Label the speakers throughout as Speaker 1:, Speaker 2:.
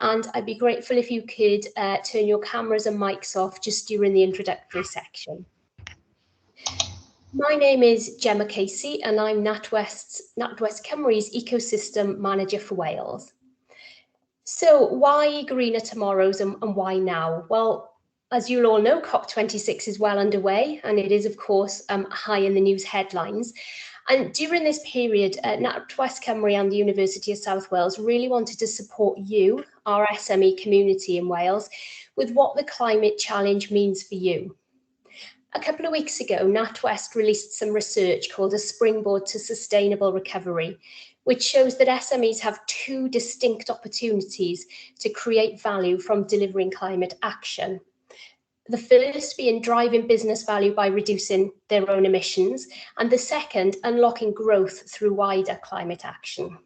Speaker 1: and I'd be grateful if you could turn your cameras and mics off just during the introductory section. My name is Gemma Casey and I'm NatWest Cymru's Ecosystem Manager for Wales. So why greener tomorrows and why now? Well, as you'll all know, COP26 is well underway and it is, of course, high in the news headlines. And during this period, NatWest Cymru and the University of South Wales really wanted to support you, our SME community in Wales, with what the climate challenge means for you. A couple of weeks ago, NatWest released some research called a Springboard to Sustainable Recovery, which shows that SMEs have two distinct opportunities to create value from delivering climate action. The first being driving business value by reducing their own emissions, and the second, unlocking growth through wider climate action.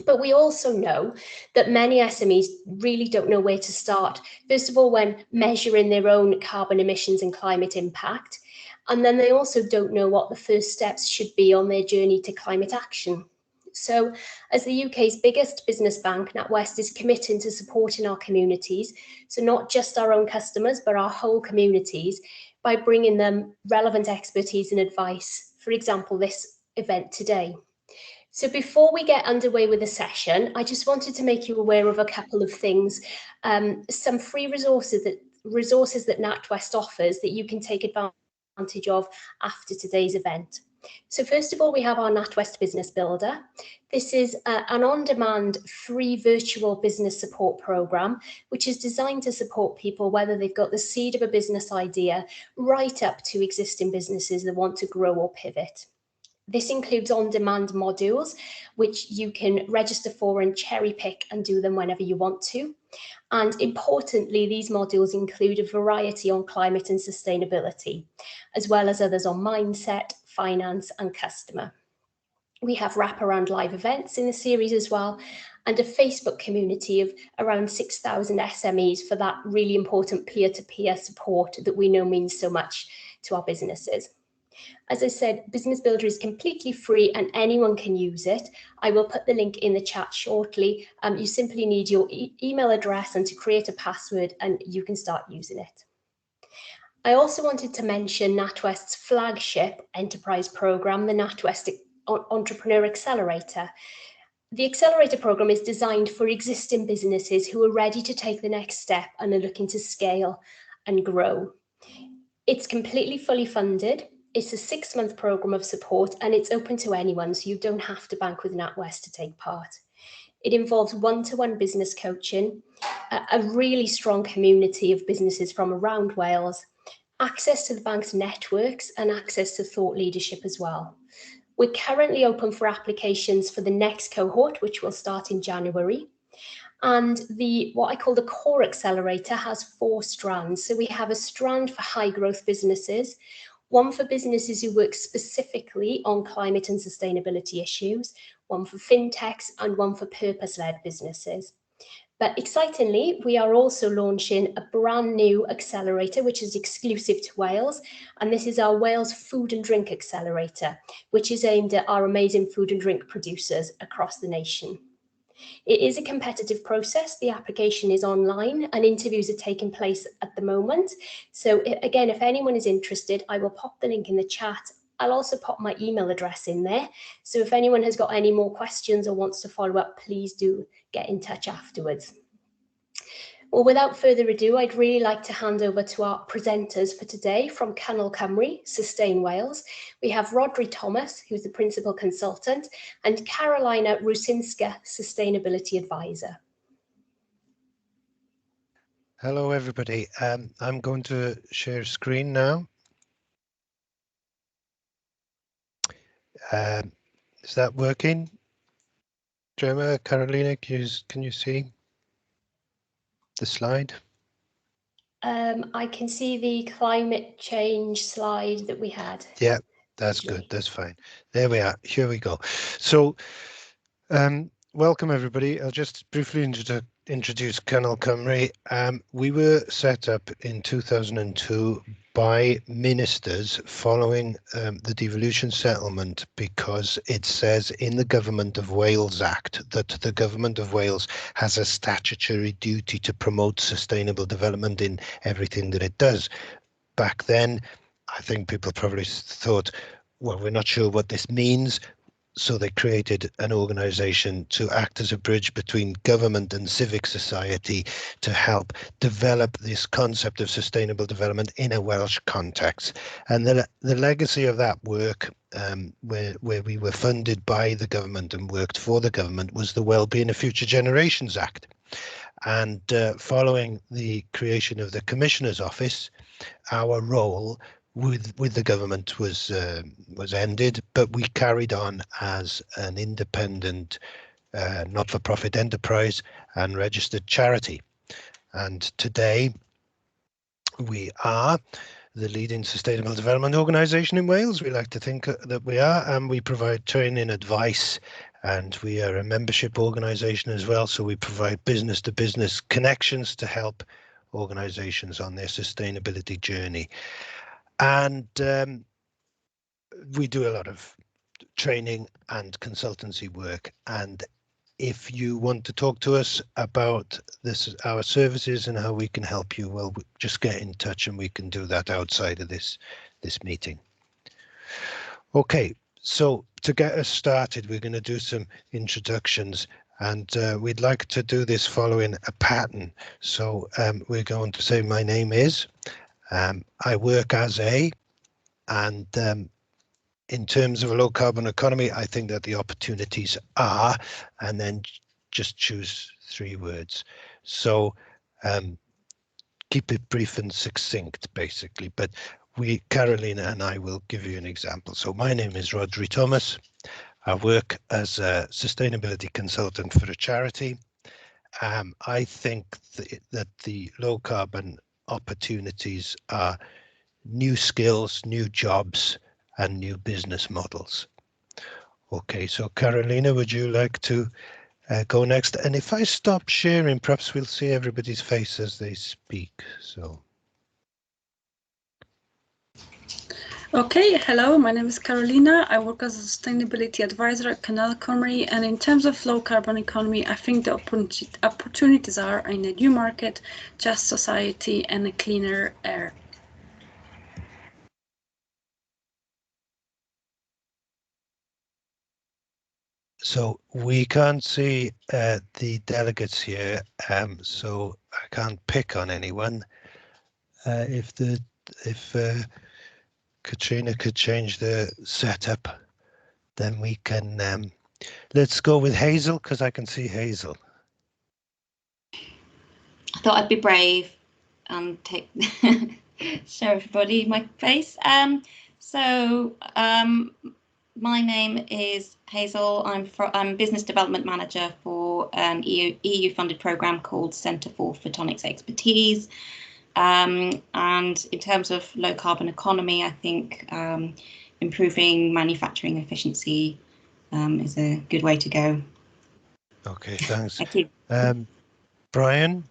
Speaker 1: But we also know that many SMEs really don't know where to start. First of all, when measuring their own carbon emissions and climate impact, and then they also don't know what the first steps should be on their journey to climate action. So as the UK's biggest business bank, NatWest is committing to supporting our communities, so not just our own customers, but our whole communities, by bringing them relevant expertise and advice, for example, this event today. So before we get underway with the session, I just wanted to make you aware of a couple of things, some free resources that NatWest offers that you can take advantage of after today's event. So first of all, we have our NatWest Business Builder. This is an on-demand free virtual business support program, which is designed to support people whether they've got the seed of a business idea right up to existing businesses that want to grow or pivot. This includes on-demand modules, which you can register for and cherry pick and do them whenever you want to. And importantly, these modules include a variety on climate and sustainability, as well as others on mindset, finance and customer. We have wraparound live events in the series as well, and a Facebook community of around 6,000 SMEs for that really important peer-to-peer support that we know means so much to our businesses. As I said, Business Builder is completely free and anyone can use it. I will put the link in the chat shortly. You simply need your email address and to create a password and you can start using it. I also wanted to mention NatWest's flagship enterprise program, the NatWest Entrepreneur Accelerator. The Accelerator program is designed for existing businesses who are ready to take the next step and are looking to scale and grow. It's completely fully funded. It's a 6-month program of support and it's open to anyone, so you don't have to bank with NatWest to take part. It involves one-to-one business coaching, a really strong community of businesses from around Wales, access to the bank's networks and access to thought leadership as well. We're currently open for applications for the next cohort, which will start in January. And what I call the core accelerator has 4 strands. So we have a strand for high growth businesses, one for businesses who work specifically on climate and sustainability issues, one for fintechs and one for purpose-led businesses. But excitingly, we are also launching a brand new accelerator, which is exclusive to Wales. And this is our Wales Food and Drink Accelerator, which is aimed at our amazing food and drink producers across the nation. It is a competitive process. The application is online and interviews are taking place at the moment. So again, if anyone is interested, I will pop the link in the chat. I'll also pop my email address in there. So if anyone has got any more questions or wants to follow up, please do get in touch afterwards. Well, without further ado, I'd really like to hand over to our presenters for today from Cynnal Cymru, Sustain Wales. We have Rodri Thomas, who's the Principal Consultant, and Carolina Rusinska, Sustainability Advisor.
Speaker 2: Hello, everybody. I'm going to share screen now. Is that working? Gemma, Carolina, can you see the slide?
Speaker 1: I can see the climate change slide that we had.
Speaker 2: Yeah, that's good. That's fine. There we are. Here we go. So, welcome everybody. I'll just briefly introduce Cynnal Cymru. We were set up in 2002 by ministers following the devolution settlement, because it says in the Government of Wales Act that the Government of Wales has a statutory duty to promote sustainable development in everything that it does. Back then, I think people probably thought, well, we're not sure what this means. So they created an organisation to act as a bridge between government and civic society to help develop this concept of sustainable development in a Welsh context. And the legacy of that work, where we were funded by the government and worked for the government, was the Wellbeing of Future Generations Act. And following the creation of the Commissioner's Office, our role with the government was ended, but we carried on as an independent not-for-profit enterprise and registered charity. And today we are the leading sustainable development organisation in Wales. We like to think that we are, and we provide training, advice, and we are a membership organisation as well. So we provide business-to-business connections to help organisations on their sustainability journey. And we do a lot of training and consultancy work. And if you want to talk to us about this, our services and how we can help you, well, just get in touch and we can do that outside of this meeting. Okay, so to get us started, we're going to do some introductions, and we'd like to do this following a pattern. So we're going to say, my name is, I work as a, and in terms of a low carbon economy, I think that the opportunities are, and then just choose 3 words. So keep it brief and succinct, basically. But Carolina and I will give you an example. So my name is Rodri Thomas. I work as a sustainability consultant for a charity. I think that the low carbon opportunities are new skills, new jobs, and new business models. Okay, so Carolina, would you like to go next? And if I stop sharing, perhaps we'll see everybody's face as they speak. So.
Speaker 3: Okay, hello, my name is Carolina. I work as a sustainability advisor at Cynnal Cymru, and in terms of low carbon economy, I think the opportunities are in a new market, just society, and a cleaner air.
Speaker 2: So we can't see the delegates here, so I can't pick on anyone. If Katrina could change the setup, then we can. Let's go with Hazel, because I can see Hazel.
Speaker 4: I thought I'd be brave and show everybody my face. My name is Hazel. I'm business development manager for an EU-funded program called Centre for Photonics Expertise. And in terms of low carbon economy, I think improving manufacturing efficiency is a good way to go.
Speaker 2: Okay, thanks.
Speaker 4: Thank you.
Speaker 2: Brian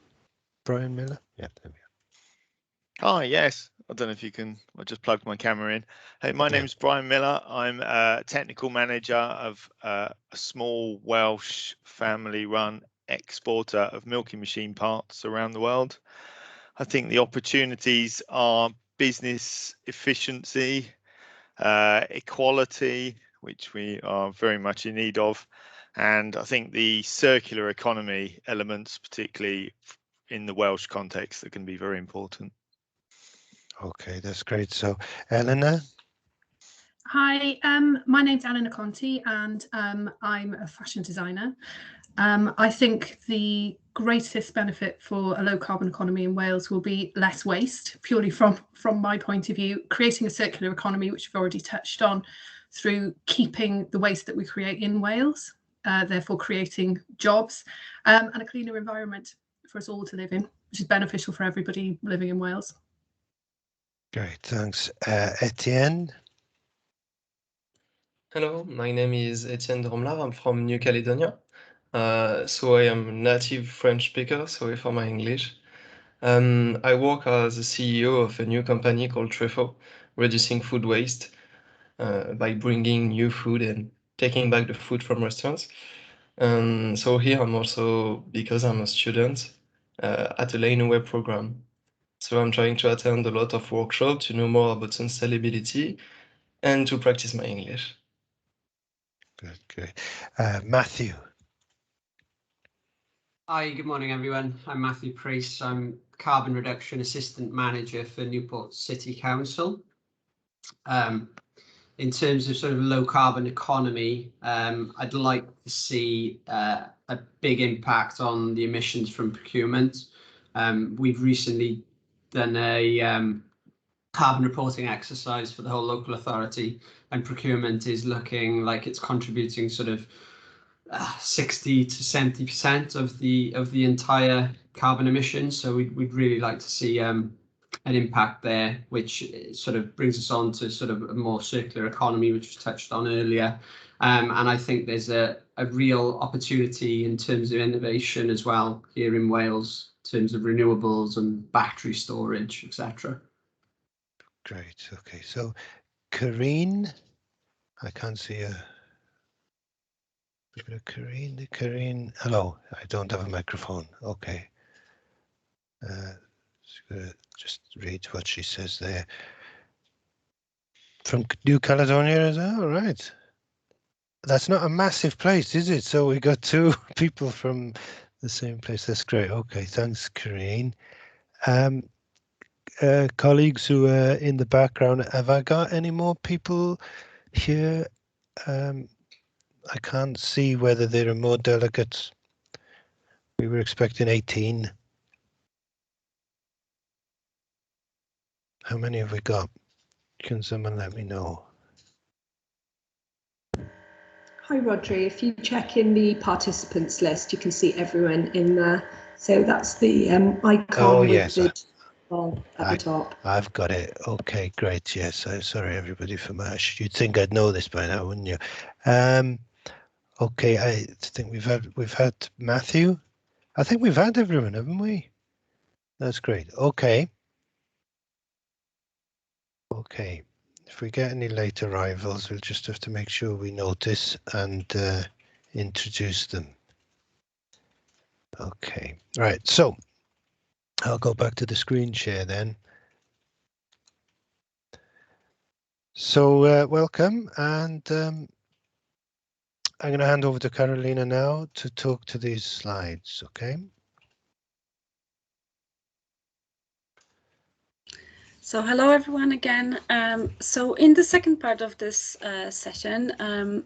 Speaker 2: Miller. Yeah, there we go.
Speaker 5: Hi, yes. I don't know if you can, I just plugged my camera in. Hey, my name's Brian Miller. I'm a technical manager of a small Welsh family-run exporter of milking machine parts around the world. I think the opportunities are business efficiency, equality, which we are very much in need of, and I think the circular economy elements, particularly in the Welsh context, that can be very important.
Speaker 2: Okay, that's great. So, Eleanor?
Speaker 6: Hi, my name's Eleanor Conti, and I'm a fashion designer. I think the greatest benefit for a low carbon economy in Wales will be less waste, purely from my point of view, creating a circular economy, which we've already touched on, through keeping the waste that we create in Wales, therefore creating jobs, and a cleaner environment for us all to live in, which is beneficial for everybody living in Wales.
Speaker 2: Great, thanks. Etienne?
Speaker 7: Hello, my name is Etienne Dromlar. I'm from New Caledonia. So I am a native French speaker, sorry for my English. I work as a CEO of a new company called Trefo, reducing food waste by bringing new food and taking back the food from restaurants. So here I'm also, because I'm a student, at a Newid program. So I'm trying to attend a lot of workshops to know more about sustainability and to practice my English.
Speaker 2: Good. Matthew.
Speaker 8: Hi, good morning, everyone. I'm Matthew Priest. I'm Carbon Reduction Assistant Manager for Newport City Council. In terms of sort of low carbon economy, I'd like to see a big impact on the emissions from procurement. We've recently done a carbon reporting exercise for the whole local authority, and procurement is looking like it's contributing sort of 60 to 70% of the entire carbon emissions. So we'd really like to see an impact there, which sort of brings us on to sort of a more circular economy, which was touched on earlier. And I think there's a real opportunity in terms of innovation as well here in Wales, in terms of renewables and battery storage, etc.
Speaker 2: Great. Okay. So, Karine, I can't see a. Karine, hello. I don't have a microphone. Okay. Just read what she says there. From New Caledonia as well, right? That's not a massive place, is it? So we got two people from the same place. That's great. Okay, thanks, Karine. Colleagues who are in the background, have I got any more people here? I can't see whether there are more delegates. We were expecting 18. How many have we got? Can someone let me know?
Speaker 9: Hi, Rodri. If you check in the participants list, you can see everyone in there. So that's the icon with the ball at the top.
Speaker 2: I've got it. Okay, great. Yes, I'm sorry, everybody, for my. You'd think I'd know this by now, wouldn't you? Okay, I think we've had Matthew. I think we've had everyone, haven't we? That's great. Okay. Okay. If we get any late arrivals, we'll just have to make sure we notice and introduce them. Okay. Right. So I'll go back to the screen share then. So welcome, and I'm going to hand over to Carolina now to talk to these slides, okay?
Speaker 3: So hello everyone again. So in the second part of this session,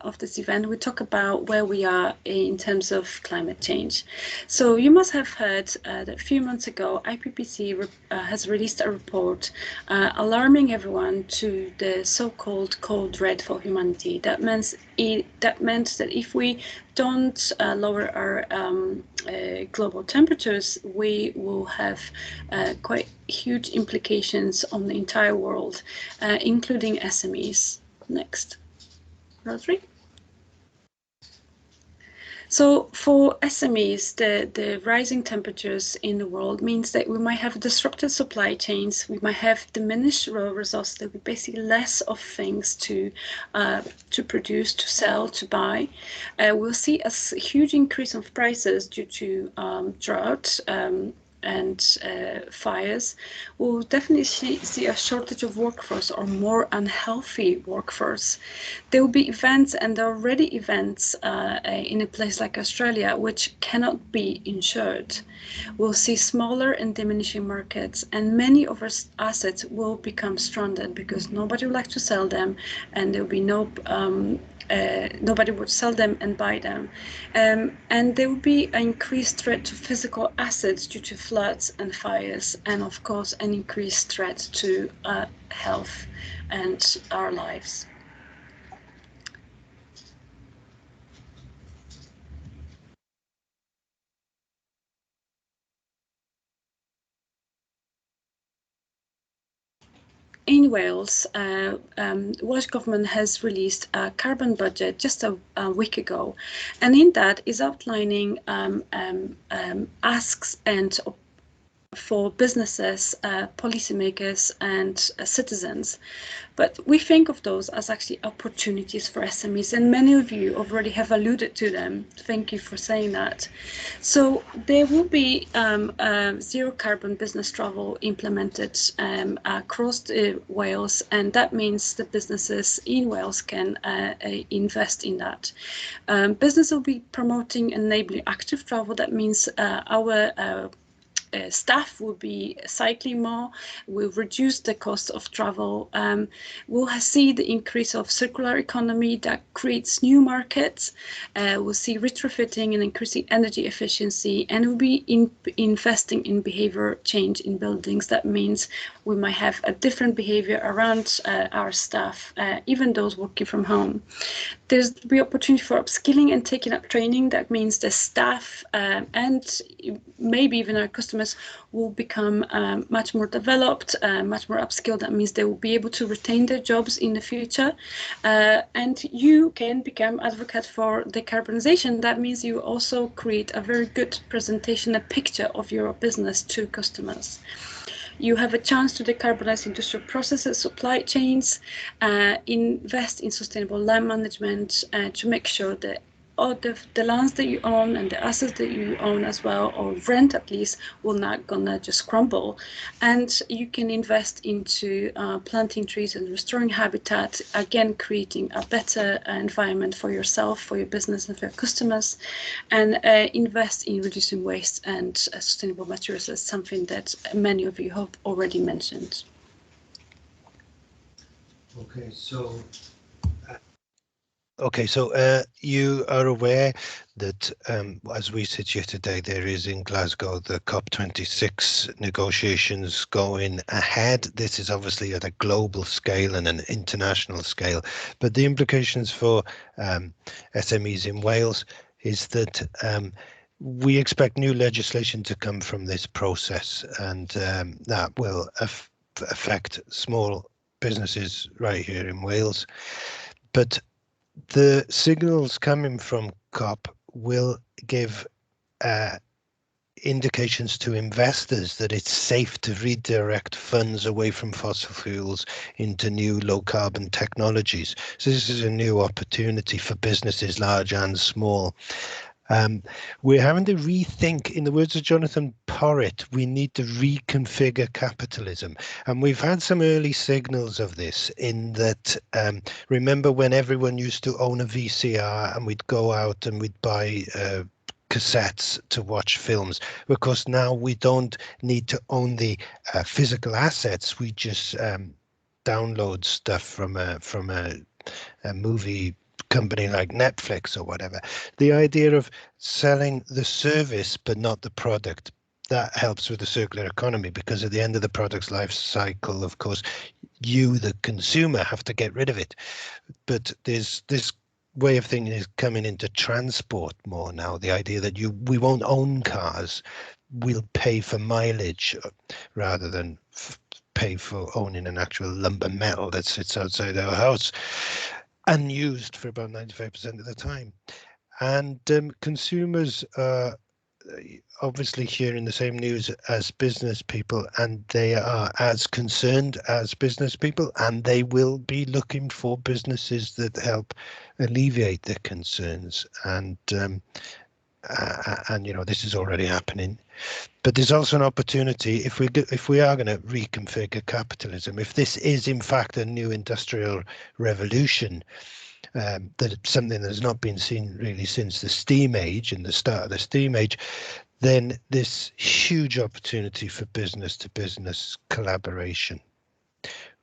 Speaker 3: of this event, we talk about where we are in terms of climate change. So you must have heard that a few months ago, IPCC has released a report alarming everyone to the so-called code red for humanity. That meant that if we don't lower our global temperatures, we will have quite huge implications on the entire world, including SMEs. Next, Rodri. So for SMEs, the rising temperatures in the world means that we might have disrupted supply chains, we might have diminished raw resources, there will be basically less of things to produce, to sell, to buy. We'll see a huge increase of prices due to drought, and fires. We'll definitely see a shortage of workforce or more unhealthy workforce. There will be events, and there are already events in a place like Australia which cannot be insured. We'll see smaller and diminishing markets, and many of our assets will become stranded because nobody would like to sell them, and there will be no nobody would sell them and buy them. And there will be an increased threat to physical assets due to floods and fires, and of course an increased threat to health and our lives. in Wales, Welsh Government has released a carbon budget just a week ago, and in that is outlining asks and for businesses, policymakers and citizens. But we think of those as actually opportunities for SMEs, and many of you already have alluded to them. Thank you for saying that. So there will be zero carbon business travel implemented across Wales, and that means the businesses in Wales can invest in that. Business will be promoting enabling active travel. That means our staff will be cycling more, will reduce the cost of travel. We'll see the increase of circular economy that creates new markets. We'll see retrofitting and increasing energy efficiency, and we'll be investing in behavior change in buildings. That means we might have a different behavior around our staff, even those working from home. There's the opportunity for upskilling and taking up training. That means the staff and maybe even our customers will become much more developed, much more upskilled. That means they will be able to retain their jobs in the future. And you can become advocate for decarbonization. That means you also create a very good presentation, a picture of your business to customers. You have a chance to decarbonize industrial processes, supply chains, invest in sustainable land management to make sure that all the lands that you own and the assets that you own as well, or rent at least, will not gonna just crumble. And you can invest into planting trees and restoring habitat, again creating a better environment for yourself, for your business and for your customers, and invest in reducing waste and sustainable materials. Is something that many of you have already mentioned.
Speaker 2: Okay, so you are aware that as we sit here today, there is in Glasgow the COP26 negotiations going ahead. This is obviously at a global scale and an international scale, but the implications for SMEs in Wales is that we expect new legislation to come from this process, and that will affect small businesses right here in Wales. But the signals coming from COP will give indications to investors that it's safe to redirect funds away from fossil fuels into new low carbon technologies. So this is a new opportunity for businesses large and small. We're having to rethink, in the words of Jonathan Porritt, we need to reconfigure capitalism. And we've had some early signals of this in that, remember when everyone used to own a VCR and we'd go out and we'd buy cassettes to watch films? Of course, now we don't need to own the physical assets. We just download stuff from a movie company like Netflix or whatever. The idea of selling the service but not the product, that helps with the circular economy, because at the end of the product's life cycle, of course, you, the consumer, have to get rid of it. But there's this way of thinking is coming into transport more now. The idea that we won't own cars, we'll pay for mileage rather than pay for owning an actual lump of metal that sits outside our house, unused for about 95% of the time. And consumers are obviously hearing the same news as business people, and they are as concerned as business people, and they will be looking for businesses that help alleviate their concerns. And you know, this is already happening. But there's also an opportunity if we are going to reconfigure capitalism, if this is in fact a new industrial revolution, that it's something that has not been seen really since the steam age and the start of the steam age, then this huge opportunity for business to business collaboration,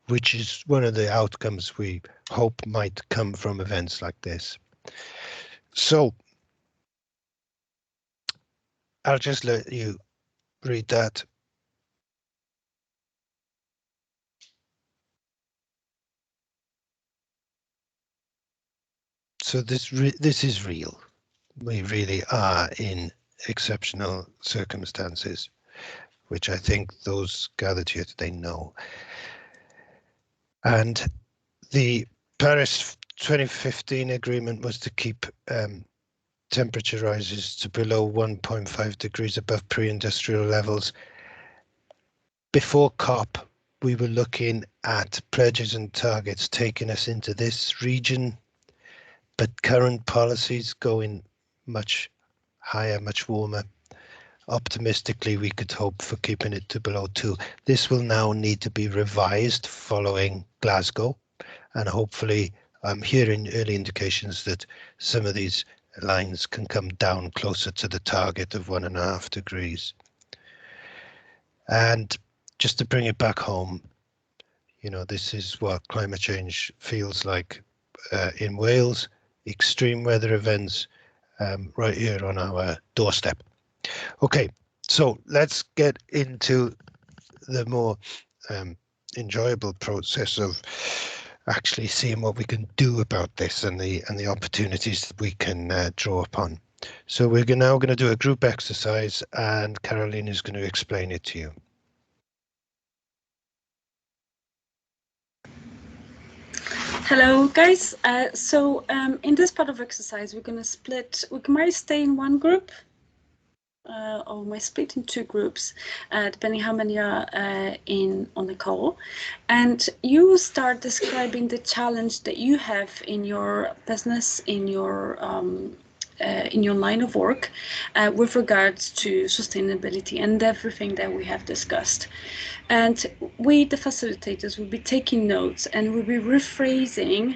Speaker 2: which is one of the outcomes we hope might come from events like this. So I'll just let you read that. So this is real. We really are in exceptional circumstances, which I think those gathered here today know. And the Paris 2015 agreement was to keep temperature rises to below 1.5 degrees above pre-industrial levels. Before COP, we were looking at pledges and targets taking us into this region, but current policies going much higher, much warmer. Optimistically, we could hope for keeping it to below 2. This will now need to be revised following Glasgow, and hopefully I'm hearing early indications that some of these lines can come down closer to the target of 1.5 degrees. And just to bring it back home, you know, this is what climate change feels like in Wales, extreme weather events right here on our doorstep. Okay, so let's get into the more enjoyable process of actually seeing what we can do about this and the opportunities that we can draw upon. So we're now going to do a group exercise, and Caroline is going to explain it to you.
Speaker 3: Hello guys, in this part of exercise we're going to split, we might stay in one group or might split in 2 groups depending how many are on the call, and you start describing the challenge that you have in your business, in your line of work with regards to sustainability and everything that we have discussed. And we, the facilitators, will be taking notes and will be reframing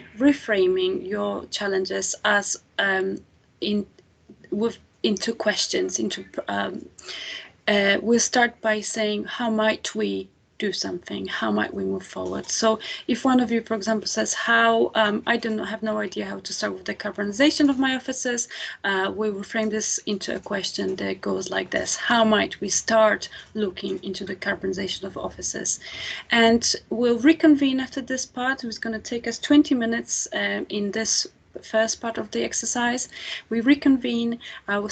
Speaker 3: your challenges as into questions. We'll start by saying, how might we do something? How might we move forward? So if one of you, for example, says, how, I have no idea how to start with the carbonization of my offices, we will frame this into a question that goes like this: how might we start looking into the carbonization of offices? And we'll reconvene after this part. It's going to take us 20 minutes in this first part of the exercise. We reconvene, I will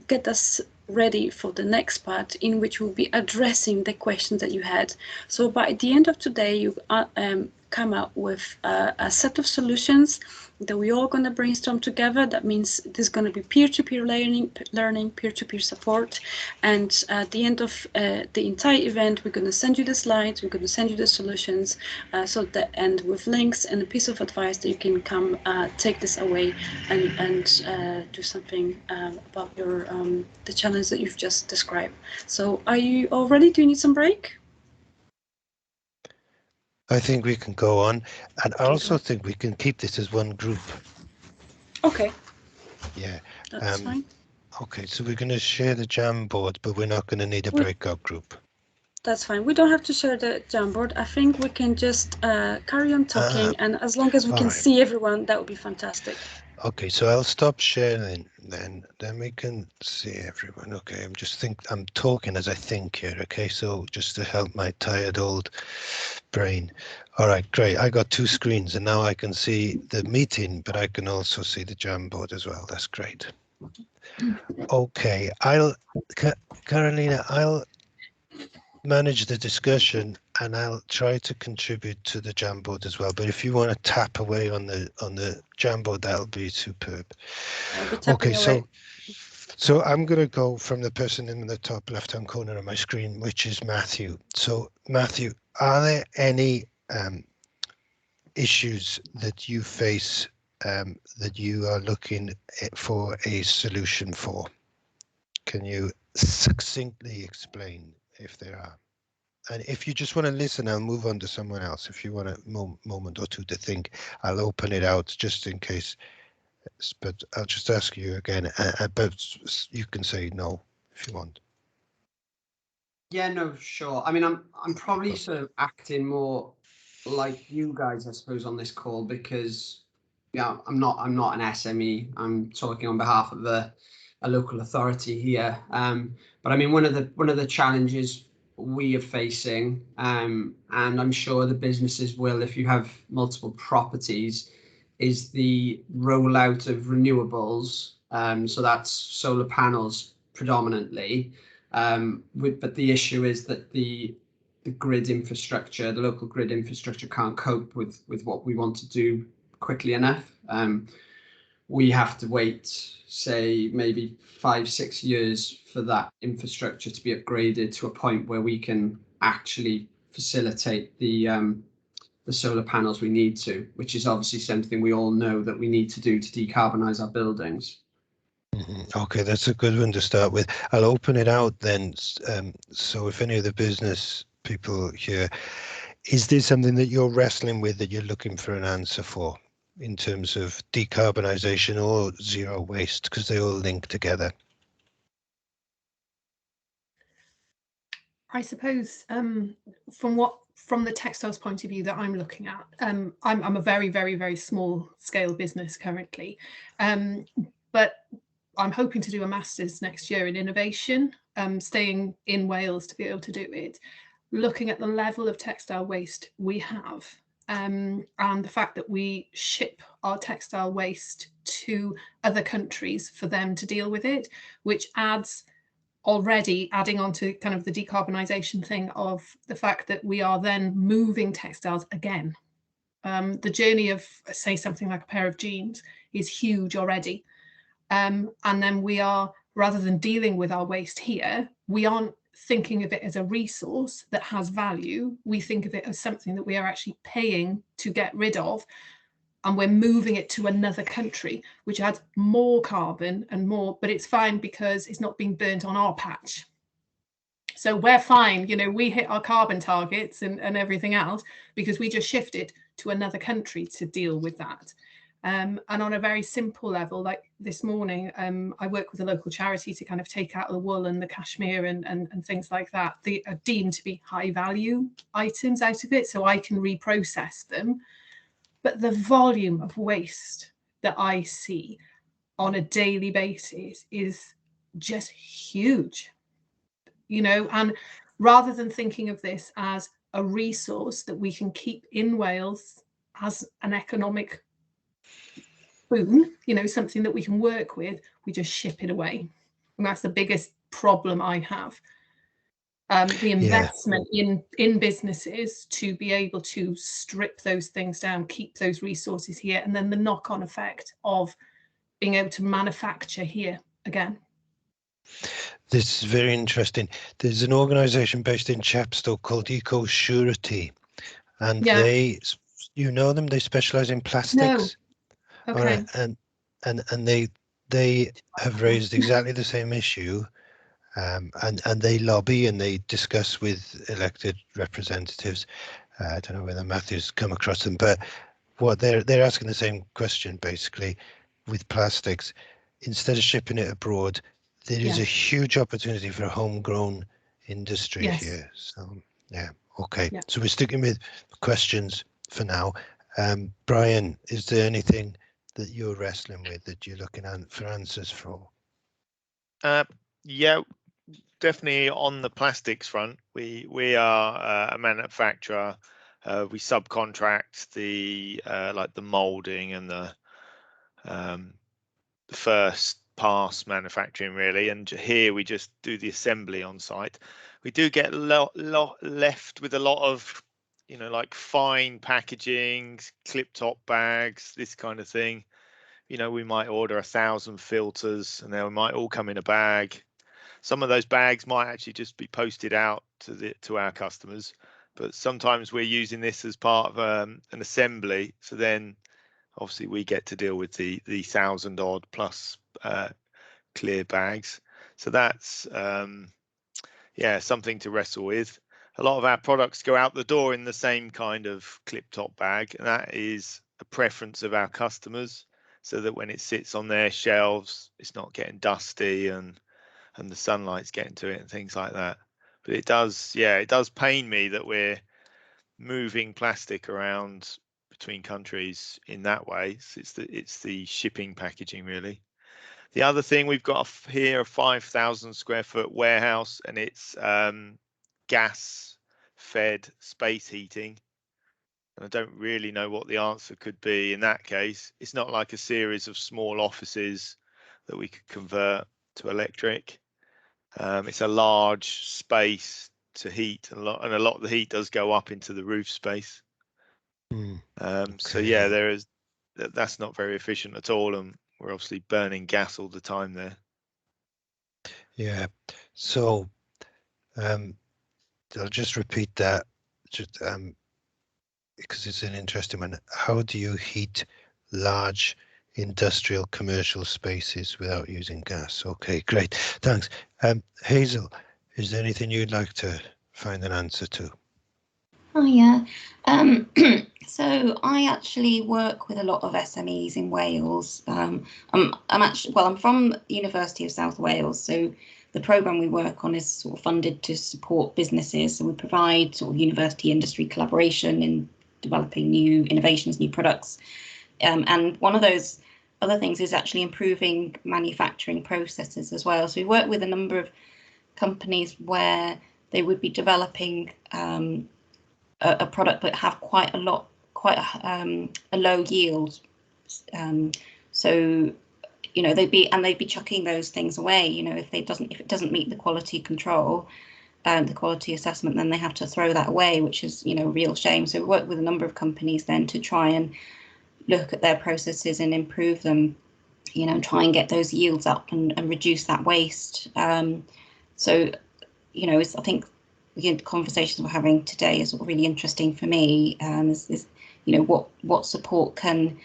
Speaker 3: get us ready for the next part, in which we'll be addressing the questions that you had. So by the end of today, you come up with a set of solutions that we're all going to brainstorm together. That means there's going to be peer-to-peer learning, peer-to-peer support, and at the end of the entire event, we're going to send you the slides, we're going to send you the solutions, and with links and a piece of advice that you can come take this away and do something about your the challenge that you've just described. So are you all ready? Do you need some break?
Speaker 2: I think we can go on, and I also think we can keep this as one group.
Speaker 3: Okay.
Speaker 2: Yeah.
Speaker 3: That's fine.
Speaker 2: Okay, so we're going to share the Jamboard, but we're not going to need a breakout group.
Speaker 3: That's fine. We don't have to share the Jamboard. I think we can just carry on talking, and as long as we can see everyone, that would be fantastic.
Speaker 2: Okay, so I'll stop sharing then we can see everyone. Okay, I'm talking as I think here. Okay, so just to help my tired old brain. All right, great. I got 2 screens, and now I can see the meeting, but I can also see the Jamboard as well. That's great. Okay, Carolina, I'll manage the discussion, and I'll try to contribute to the Jamboard as well. But if you want to tap away on the Jamboard, that'll be superb. Okay, so I'm going to go from the person in the top left-hand corner of my screen, which is Matthew. So Matthew, are there any issues that you face that you are looking for a solution for? Can you succinctly explain if there are? And if you just want to listen, I'll move on to someone else. If you want a moment or 2 to think, I'll open it out just in case. But I'll just ask you again, but you can say no if you want.
Speaker 8: Yeah, no, sure. I mean, I'm probably sort of acting more like you guys, I suppose, on this call, because I'm not an SME. I'm talking on behalf of a local authority here. But I mean, one of the challenges we are facing, and I'm sure the businesses will, if you have multiple properties, is the rollout of renewables. So that's solar panels predominantly. But the issue is that the grid infrastructure, the local grid infrastructure can't cope with what we want to do quickly enough. We have to wait, say, maybe 5-6 years for that infrastructure to be upgraded to a point where we can actually facilitate the solar panels we need to, which is obviously something we all know that we need to do to decarbonise our buildings.
Speaker 2: Okay, that's a good one to start with. I'll open it out then. So if any of the business people here, is there something that you're wrestling with that you're looking for an answer for in terms of decarbonisation or zero waste, because they all link together?
Speaker 6: I suppose from the textiles point of view that I'm looking at, I'm a very, very, very small scale business currently, but I'm hoping to do a master's next year in innovation, staying in Wales to be able to do it, looking at the level of textile waste we have, and the fact that we ship our textile waste to other countries for them to deal with it, which adds already adding on to kind of the decarbonisation thing of the fact that we are then moving textiles again. The journey of, say, something like a pair of jeans is huge already. And then we are, rather than dealing with our waste here, we aren't thinking of it as a resource that has value. We think of it as something that we are actually paying to get rid of, and we're moving it to another country, which adds more carbon and more, but it's fine because it's not being burnt on our patch. So we're fine, you know, we hit our carbon targets and everything else because we just shifted to another country to deal with that. And on a very simple level, like this morning, I work with a local charity to kind of take out the wool and the cashmere and things like that. They are deemed to be high value items out of it, so I can reprocess them. But the volume of waste that I see on a daily basis is just huge, you know, and rather than thinking of this as a resource that we can keep in Wales as an economic boon, you know, something that we can work with, we just ship it away. And that's the biggest problem I have. The investment in businesses to be able to strip those things down, keep those resources here, and then the knock-on effect of being able to manufacture here again.
Speaker 2: This is very interesting. There's an organisation based in Chepstow called Eco Surety, and they, you know them, they specialise in plastics.
Speaker 6: No. Okay.
Speaker 2: All right, and they have raised exactly the same issue. And they lobby and they discuss with elected representatives. I don't know whether Matthew's come across them, but what they're asking the same question basically with plastics. Instead of shipping it abroad, there is a huge opportunity for a homegrown industry here. So yeah, okay. Yeah. So we're sticking with questions for now. Brian, is there anything that you're wrestling with that you're looking for answers for?
Speaker 5: Yeah. Definitely on the plastics front, we are a manufacturer. We subcontract the like the molding and the first pass manufacturing really, and here we just do the assembly on site. We do get left with a lot of, you know, like fine packaging, clip top bags, this kind of thing. You know, we might order 1,000 filters and they might all come in a bag. Some of those bags might actually just be posted out to our customers, but sometimes we're using this as part of an assembly. So then, obviously, we get to deal with the 1,000 odd plus clear bags. So that's something to wrestle with. A lot of our products go out the door in the same kind of clip top bag, and that is a preference of our customers, so that when it sits on their shelves, it's not getting dusty and the sunlight's getting to it and things like that. But it does pain me that we're moving plastic around between countries in that way. So it's the shipping packaging really. The other thing, we've got here a 5,000 square foot warehouse, and it's gas fed space heating. And I don't really know what the answer could be in that case. It's not like a series of small offices that we could convert to electric. It's a large space to heat a lot, and a lot of the heat does go up into the roof space. So yeah, that's not very efficient at all, and we're obviously burning gas all the time there.
Speaker 2: Yeah, so I'll just repeat that, just because it's an interesting one. How do you heat large industrial commercial spaces without using gas? Okay, great, thanks. Hazel, is there anything you'd like to find an answer to?
Speaker 4: Oh yeah. So I actually work with a lot of SMEs in Wales. I'm from the University of South Wales, so the programme we work on is sort of funded to support businesses. So we provide sort of university industry collaboration in developing new innovations, new products. And one of those other things is actually improving manufacturing processes as well. So we work with a number of companies where they would be developing a product but have quite a low yield. So they'd be chucking those things away. If it doesn't meet the quality control, the quality assessment, then they have to throw that away, which is a real shame. So we work with a number of companies then to try and look at their processes and improve them, and try and get those yields up and reduce that waste. So I think the conversations we're having today is really interesting for me. What support can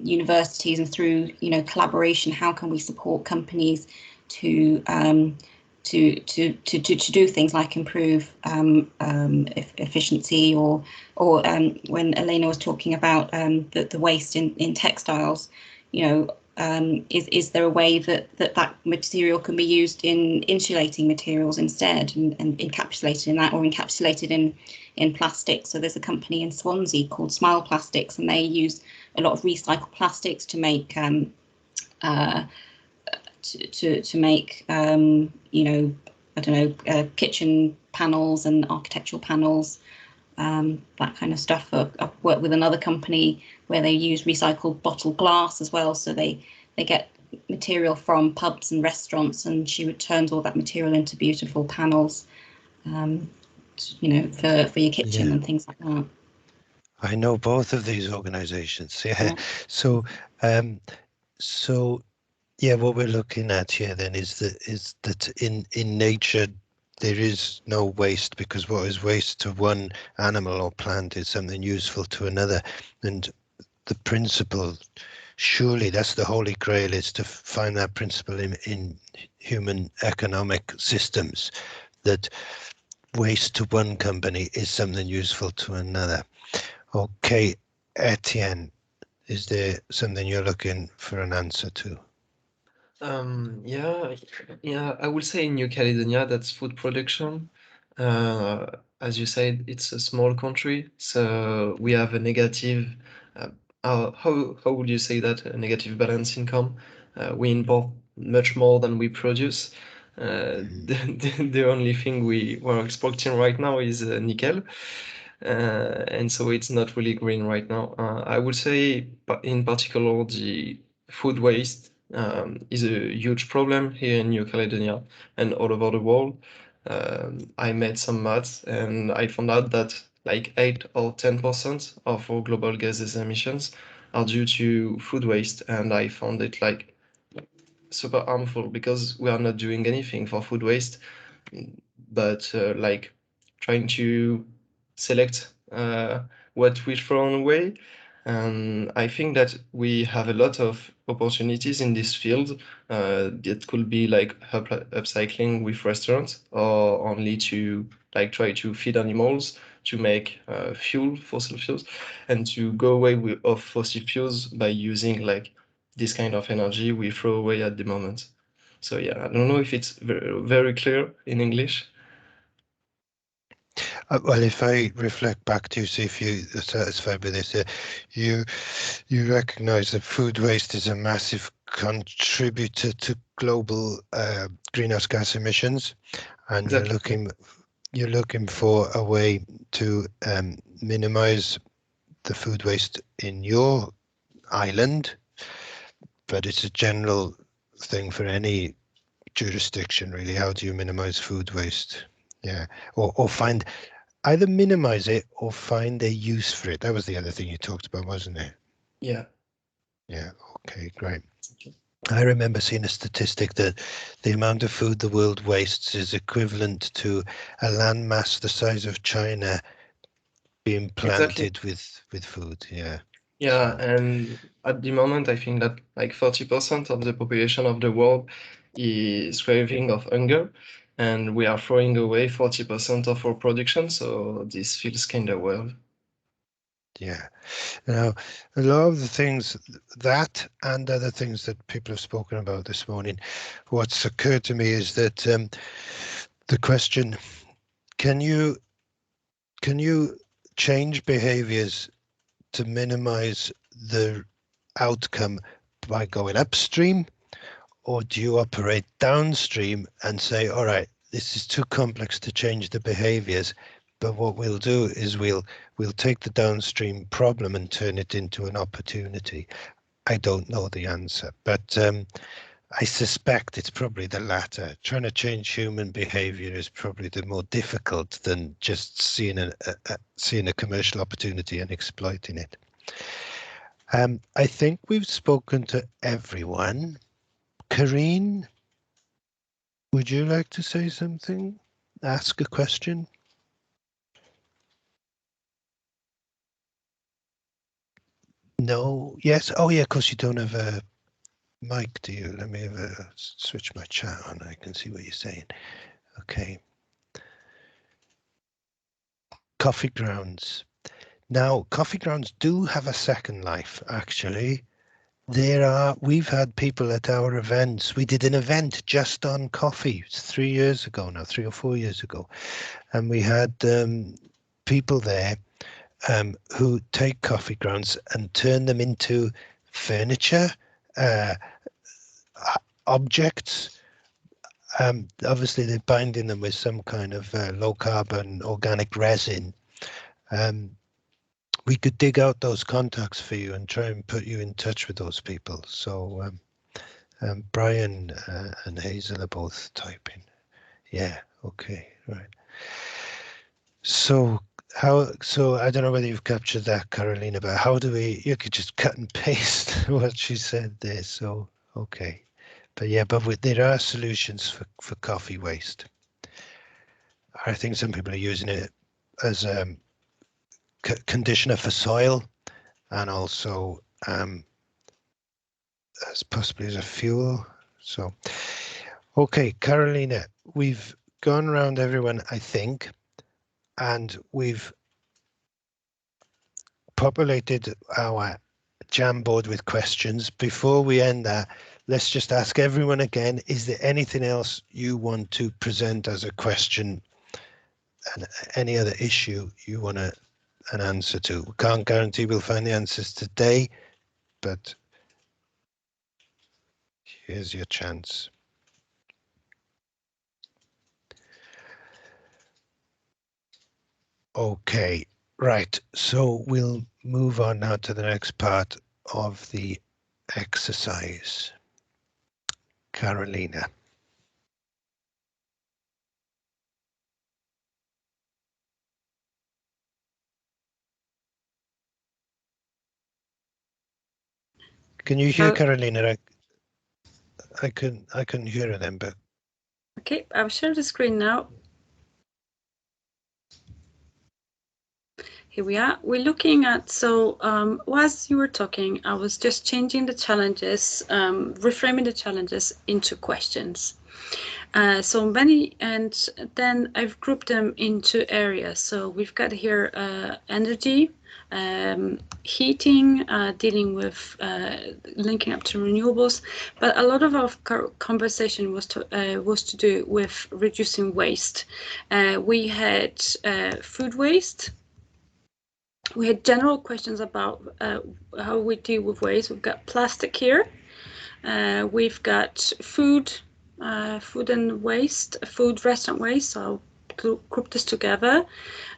Speaker 4: universities, and through collaboration, how can we support companies to do things like improve efficiency, or when Elena was talking about the waste in textiles, is there a way that material can be used in insulating materials instead, and encapsulated in that, or encapsulated in plastic? So there's a company in Swansea called Smile Plastics, and they use a lot of recycled plastics to make kitchen panels and architectural panels, that kind of stuff. I've worked with another company where they use recycled bottle glass as well. So they get material from pubs and restaurants, and she turns all that material into beautiful panels, for your kitchen and things like that.
Speaker 2: I know both of these organizations. Yeah. So what we're looking at here then is that in nature there is no waste, because what is waste to one animal or plant is something useful to another. And the principle, surely that's the holy grail, is to find that principle in human economic systems, that waste to one company is something useful to another. Okay, Etienne, is there something you're looking for an answer to?
Speaker 7: Yeah, I would say in New Caledonia, that's food production. As you said, it's a small country, so we have a negative, how would you say that, a negative balance income? We import much more than we produce. The only thing we're exporting right now is nickel. And so it's not really green right now. I would say, in particular, the food waste is a huge problem here in New Caledonia and all over the world. I made some maths, and I found out that like 8 or 10% of our global gases emissions are due to food waste, and I found it like super harmful, because we are not doing anything for food waste, but like trying to select what we throw away. And I think that we have a lot of opportunities in this field. That could be like upcycling with restaurants, or only to like try to feed animals to make fossil fuels, and to go away of fossil fuels by using like this kind of energy we throw away at the moment. So yeah, I don't know if it's very, very clear in English.
Speaker 2: Well, if I reflect back to you, see if you are satisfied with this, you recognise that food waste is a massive contributor to global greenhouse gas emissions, and exactly. You're looking for a way to minimise the food waste in your island, but it's a general thing for any jurisdiction, really. How do you minimise food waste? Yeah, or find, either minimize it or find a use for it. That was the other thing you talked about, wasn't it?
Speaker 7: Yeah.
Speaker 2: Yeah, okay, great. I remember seeing a statistic that the amount of food the world wastes is equivalent to a landmass the size of China being planted with food. Yeah.
Speaker 7: Yeah, and at the moment, I think that like 40% of the population of the world is craving of hunger, and we are throwing away 40% of our production. So this feels kind of weird.
Speaker 2: Yeah. Now, a lot of the things, that and other things that people have spoken about this morning, what's occurred to me is that the question, can you change behaviors to minimize the outcome by going upstream, or do you operate downstream and say, all right, this is too complex to change the behaviors, but what we'll do is we'll take the downstream problem and turn it into an opportunity? I don't know the answer, but I suspect it's probably the latter. Trying to change human behavior is probably the more difficult than just seeing a commercial opportunity and exploiting it. I think we've spoken to everyone. Karine, would you like to say something? Ask a question? No? Yes? Oh yeah, of course you don't have a mic, do you? Let me switch my chat on. I can see what you're saying. Okay. Coffee grounds. Now, coffee grounds do have a second life, actually. We've had people at our events. We did an event just on coffee 3 years ago now, 3 or 4 years ago. And we had people there who take coffee grounds and turn them into furniture, objects. Obviously, they're binding them with some kind of low carbon organic resin. We could dig out those contacts for you and try and put you in touch with those people. So Brian and Hazel are both typing. Yeah, okay, right. So I don't know whether you've captured that, Carolina, but how do you could just cut and paste what she said there. So, okay. But yeah, there are solutions for coffee waste. I think some people are using it as a conditioner for soil, and also as possibly as a fuel. So, okay, Carolina, we've gone around everyone, I think, and we've populated our Jamboard with questions. Before we end that, let's just ask everyone again, is there anything else you want to present as a question and any other issue you want an answer to? We can't guarantee we'll find the answers today, but here's your chance. Okay, right, so we'll move on now to the next part of the exercise. Carolina. Can you hear Carolina? I couldn't hear her then, but
Speaker 3: okay, I'll share the screen now. Here we are. We're looking at, so whilst you were talking, I was just changing the challenges, reframing the challenges into questions. So many, and then I've grouped them into areas. So we've got here energy, heating, dealing with linking up to renewables, but a lot of our conversation was to do with reducing waste. We had food waste. We had general questions about how we deal with waste. We've got plastic here. We've got food and waste, food restaurant waste. So I'll group this together.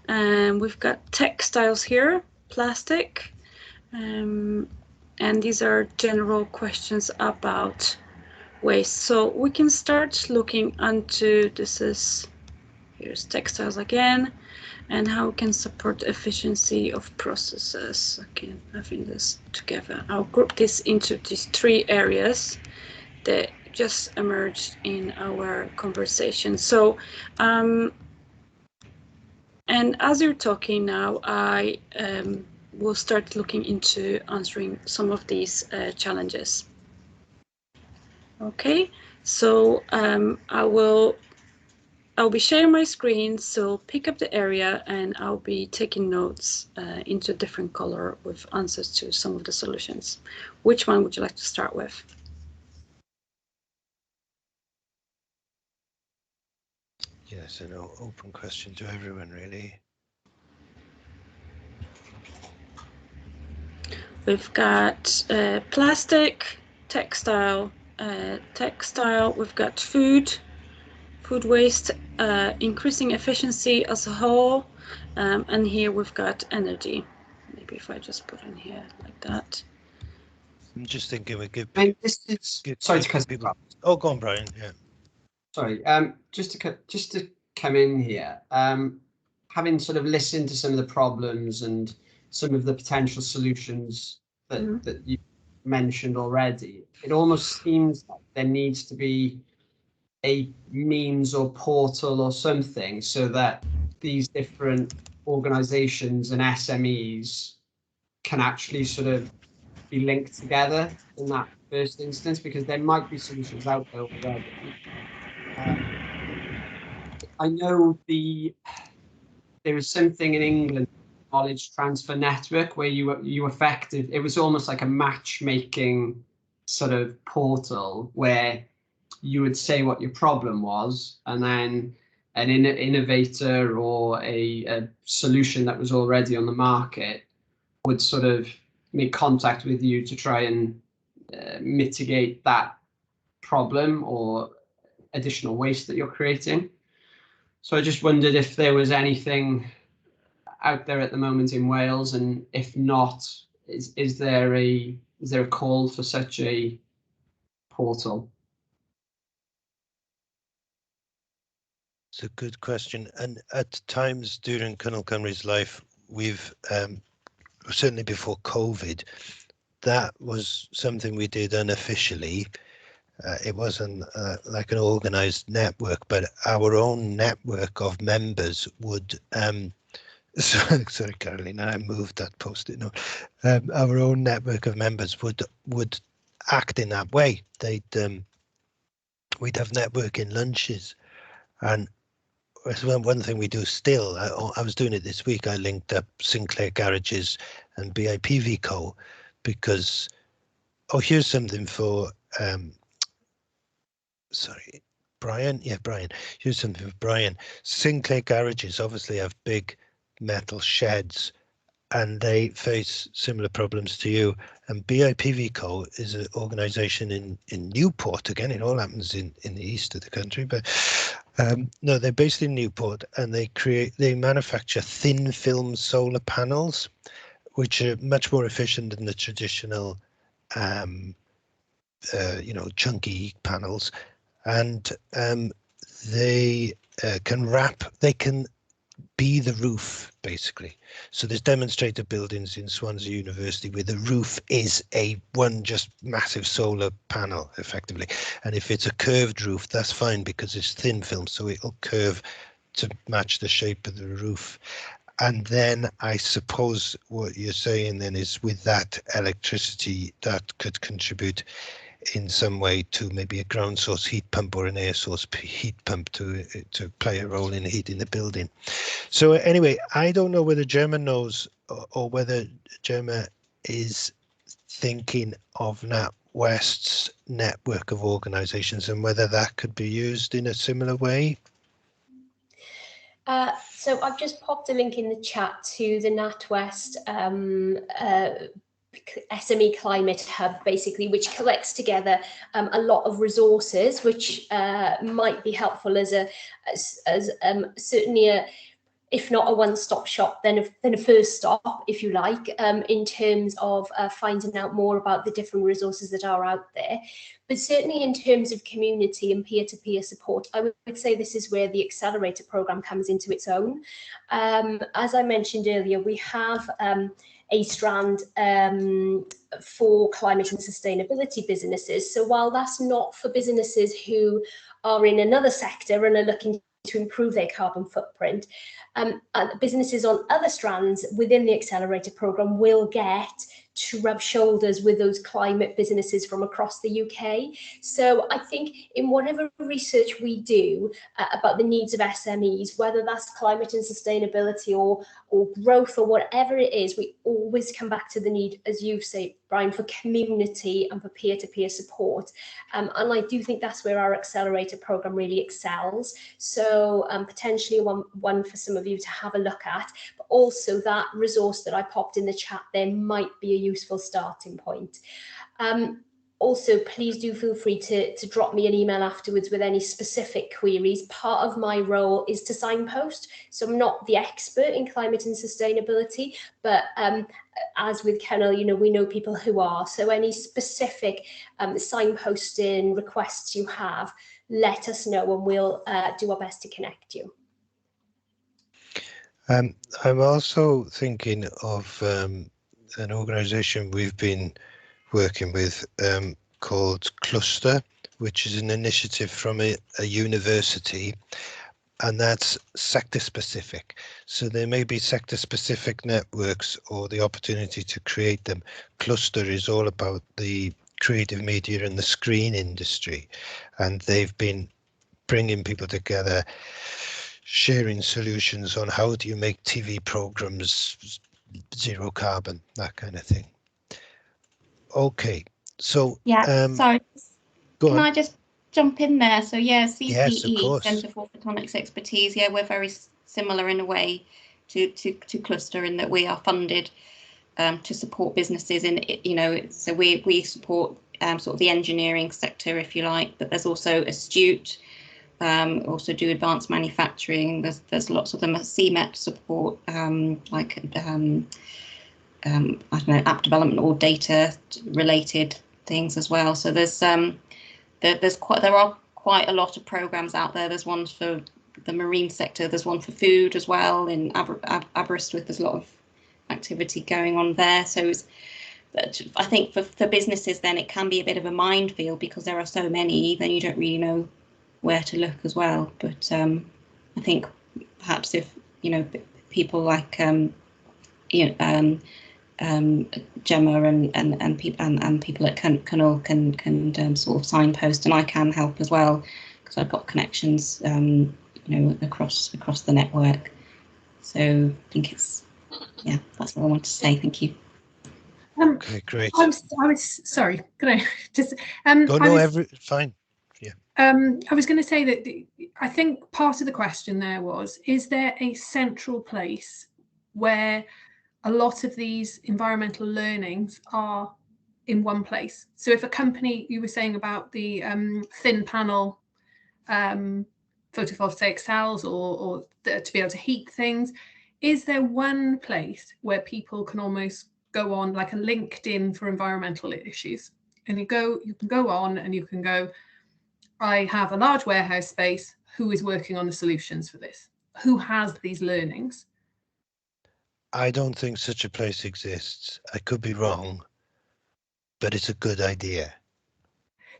Speaker 3: We've got textiles here, plastic. And these are general questions about waste. So we can start looking into, this is here's textiles again, and how we can support efficiency of processes. Again, having this together. I'll group this into these 3 areas that just emerged in our conversation. So, and as you're talking now, I will start looking into answering some of these challenges. Okay, so I'll be sharing my screen, so pick up the area and I'll be taking notes into a different color with answers to some of the solutions. Which one would you like to start with?
Speaker 2: Yes, an open question to everyone, really.
Speaker 3: We've got plastic, textile, we've got food waste, increasing efficiency as a whole, and here we've got energy. Maybe if I just put in here like that.
Speaker 2: I'm just thinking we give.
Speaker 8: Sorry to cut
Speaker 2: people. Oh, go on, Brian. Yeah.
Speaker 8: Sorry. Just to come in here. Having sort of listened to some of the problems and some of the potential solutions that you mentioned already, it almost seems like there needs to be a means or portal or something so that these different organizations and SMEs can actually sort of be linked together in that first instance, because there might be solutions out there already. I know there is something in England, knowledge transfer network, where you affected, it was almost like a matchmaking sort of portal where you would say what your problem was, and then an innovator or a solution that was already on the market would sort of make contact with you to try and mitigate that problem or additional waste that you're creating. So I just wondered if there was anything out there at the moment in Wales, and if not, is there a call for such a portal?
Speaker 2: It's a good question, and at times during Cynnal Cymru's life, we've certainly before COVID, that was something we did unofficially. It wasn't like an organised network, but our own network of members would. Sorry, Carolina, I moved that post-it note. Our own network of members would act in that way. We'd have networking lunches, and one thing we do still. I was doing it this week. I linked up Sinclair Garages and BIPV because here's something for sorry, Brian. Yeah, Brian. Here's something for Brian. Sinclair Garages obviously have big metal sheds, and they face similar problems to you. And BIPV is an organisation in Newport. Again, it all happens in the east of the country, but no, they're based in Newport, and they manufacture thin film solar panels, which are much more efficient than the traditional, chunky panels, and they can be the roof, basically. So there's demonstrator buildings in Swansea University where the roof is one just massive solar panel, effectively. And if it's a curved roof, that's fine because it's thin film, so it'll curve to match the shape of the roof. And then I suppose what you're saying then is with that electricity, that could contribute in some way to maybe a ground source heat pump or an air source heat pump to play a role in heating the building. So anyway, I don't know whether Gemma knows or whether Gemma is thinking of NatWest's network of organisations and whether that could be used in a similar way.
Speaker 1: So I've just popped a link in the chat to the NatWest SME Climate Hub, basically, which collects together a lot of resources, which might be helpful as certainly if not a one-stop shop, then a first stop, if you like, in terms of finding out more about the different resources that are out there. But certainly in terms of community and peer-to-peer support, I would say this is where the Accelerator programme comes into its own. As I mentioned earlier, we have a strand for climate and sustainability businesses. So while that's not for businesses who are in another sector and are looking to improve their carbon footprint, businesses on other strands within the Accelerator programme will get to rub shoulders with those climate businesses from across the UK. So I think in whatever research we do about the needs of SMEs, whether that's climate and sustainability or growth or whatever it is, we always come back to the need, as you say, Brian, for community and for peer-to-peer support. And I do think that's where our Accelerator programme really excels. So potentially one for some of you to have a look at, but also that resource that I popped in the chat there might be a useful starting point. Also, please do feel free to drop me an email afterwards with any specific queries. Part of my role is to signpost, so I'm not the expert in climate and sustainability, but as with Kennel, you know, we know people who are. So any specific signposting requests you have, let us know and we'll do our best to connect you.
Speaker 2: I'm also thinking of an organisation we've been working with called Cluster, which is an initiative from a university, and that's sector specific. So there may be sector specific networks or the opportunity to create them. Cluster is all about the creative media and the screen industry, and they've been bringing people together, sharing solutions on how do you make TV programs zero carbon, that kind of thing. Okay, so
Speaker 4: yeah, sorry, can I just jump in there? So yeah, CPE,
Speaker 2: yes, of course.
Speaker 4: Centre for Photonics Expertise, yeah, we're very similar in a way to Cluster in that we are funded to support businesses in, you know, so we support sort of the engineering sector, if you like, but there's also Astute, also do advanced manufacturing. There's lots of them at CMET support, like I don't know, app development or data related things as well. So there are quite a lot of programs out there. There's one for the marine sector. There's one for food as well. In Aberystwyth, there's a lot of activity going on there. So I think for businesses, then it can be a bit of a minefield because there are so many. Then you don't really know where to look as well. But I think perhaps if people like Gemma and people at Canol can sort of signpost, and I can help as well because I've got connections across the network. So I think that's what I want to say. Thank you.
Speaker 2: Okay, great.
Speaker 6: I was sorry. Can I just
Speaker 2: fine. Yeah.
Speaker 6: I was going to say that I think part of the question there was: is there a central place where a lot of these environmental learnings are in one place? So if a company, you were saying about the thin panel photovoltaic cells or to be able to heat things, is there one place where people can almost go on, like a LinkedIn for environmental issues, and you can go on and you can go, I have a large warehouse space, who is working on the solutions for this? Who has these learnings?
Speaker 2: I don't think such a place exists. I could be wrong, but it's a good idea.